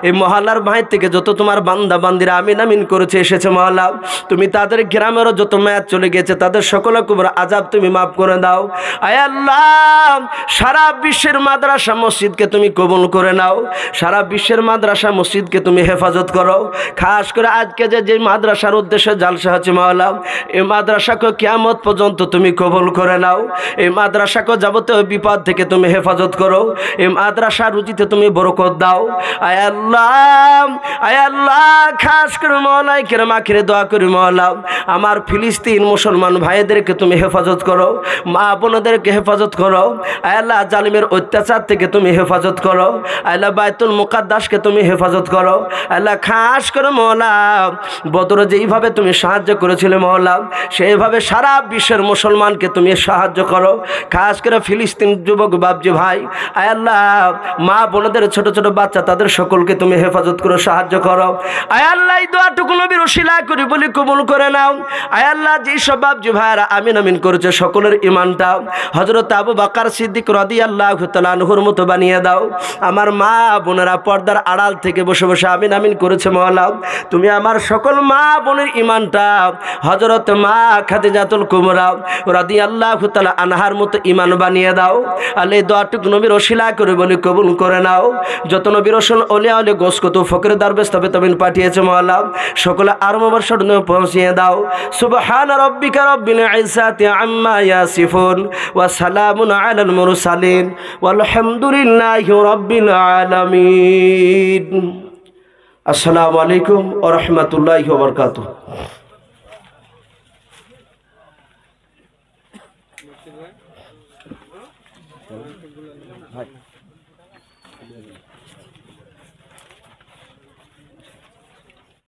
এই মহল্লার ভাই থেকে যত তোমার বান্দা বান্দিরা আমিন আমিন করেছে এসেছে মওলা তুমি তাদের গ্রামেরও যত মায়াত চলে গেছে তাদের সকলের কবর আযাব তুমি মাফ করে দাও। আয় আল্লাহ সারা বিশ্বের মাদ্রাসা মসজিদকে তুমি কবুল করে নাও। সারা বিশ্বের মাদ্রাসা মসজিদকে তুমি হেফাজত করো। খাস করে আজকে যে মাদ্রাসার উদ্দেশ্যে জালসা হচ্ছে মওলা এই মাদ্রাসাকে কিয়ামত পর্যন্ত তুমি কবুল করে নাও। এই মাদ্রাসাকে যাবতীয় বিপদ থেকে তুমি হেফাজত করো। এই মাদ্রাসা রুজিতে তুমি বরকত দাও। আয় আল্লাহ খাস করে মওলাই কেরাম আখিরে দোয়া করি মওলা আমার ফিলিস্তিন মুসলমান ভাইদেরকে তুমি হেফাজত করো, মা বোনদেরকে হেফাজত করো। আয় আল্লাহ জালিমের অত্যাচার থেকে তুমি হেফাজত করো। আল্লাহ বাইতুল মুকাদ্দাসকে তুমি হেফাজত করো। আল্লাহ খাস করে মওলা বদরে যেইভাবে তুমি সাহায্য করেছিলে মওলা সেইভাবে সারা বিশ্বের মুসলমানকে তুমি সাহায্য করো। খাস করে ফিলিস্তিন যুবক বাবজি ভাই আয় আল্লাহ মা বোনদের ছোট ছোট বাচ্চা তাদের সকলকে তুমি হেফাজত করো, সাহায্য করো। আয় আল্লাহ এই দোয়াটুকু নবীর ওসিলা করি বলি কবুল করে নাও। আয় আল্লাহ যেই সব বাবজি ভাইরা আমিন আমিন করেছে সকলের ঈমানটা হযরত আবু বকর সিদ্দিক রাদিয়াল্লাহু তাআলা আনহুর মতো বানিয়ে দাও। আমার মা বোনেরা পর্দার আড়াল থেকে বসে বসে আমিন আমিন করেছে মওলা তুমি আমার সকল মা বোনের ঈমানটা হযরত মা খাদিজাতুল কুবরা রাদিয়াল্লাহু তাআলা আনহার মতো ঈমান বানিয়ে দাও। আল্লাহ এই দোয়াটুকু নবীর ওসিলা করে বলি কবুল করে নাও। যত নবী রাসূল ওলিয়া ওলি গোস কত ফকির দরবেশ তবে তবিন পাঠিয়েছে মওলা সকলে আর মোবারক পৌঁছিয়ে দাও। সুবহান রাব্বিকা রাব্বিল ইজ্জাতি আম্মা ইয়াসিফুন ওয়া সালামুন আলাল মুরসালিন ওয়ালহামদুলিল্লাহি রাব্বিল আলামিন। আসসালামু আলাইকুম ওয়া রাহমাতুল্লাহি ওয়া বারাকাতুহু।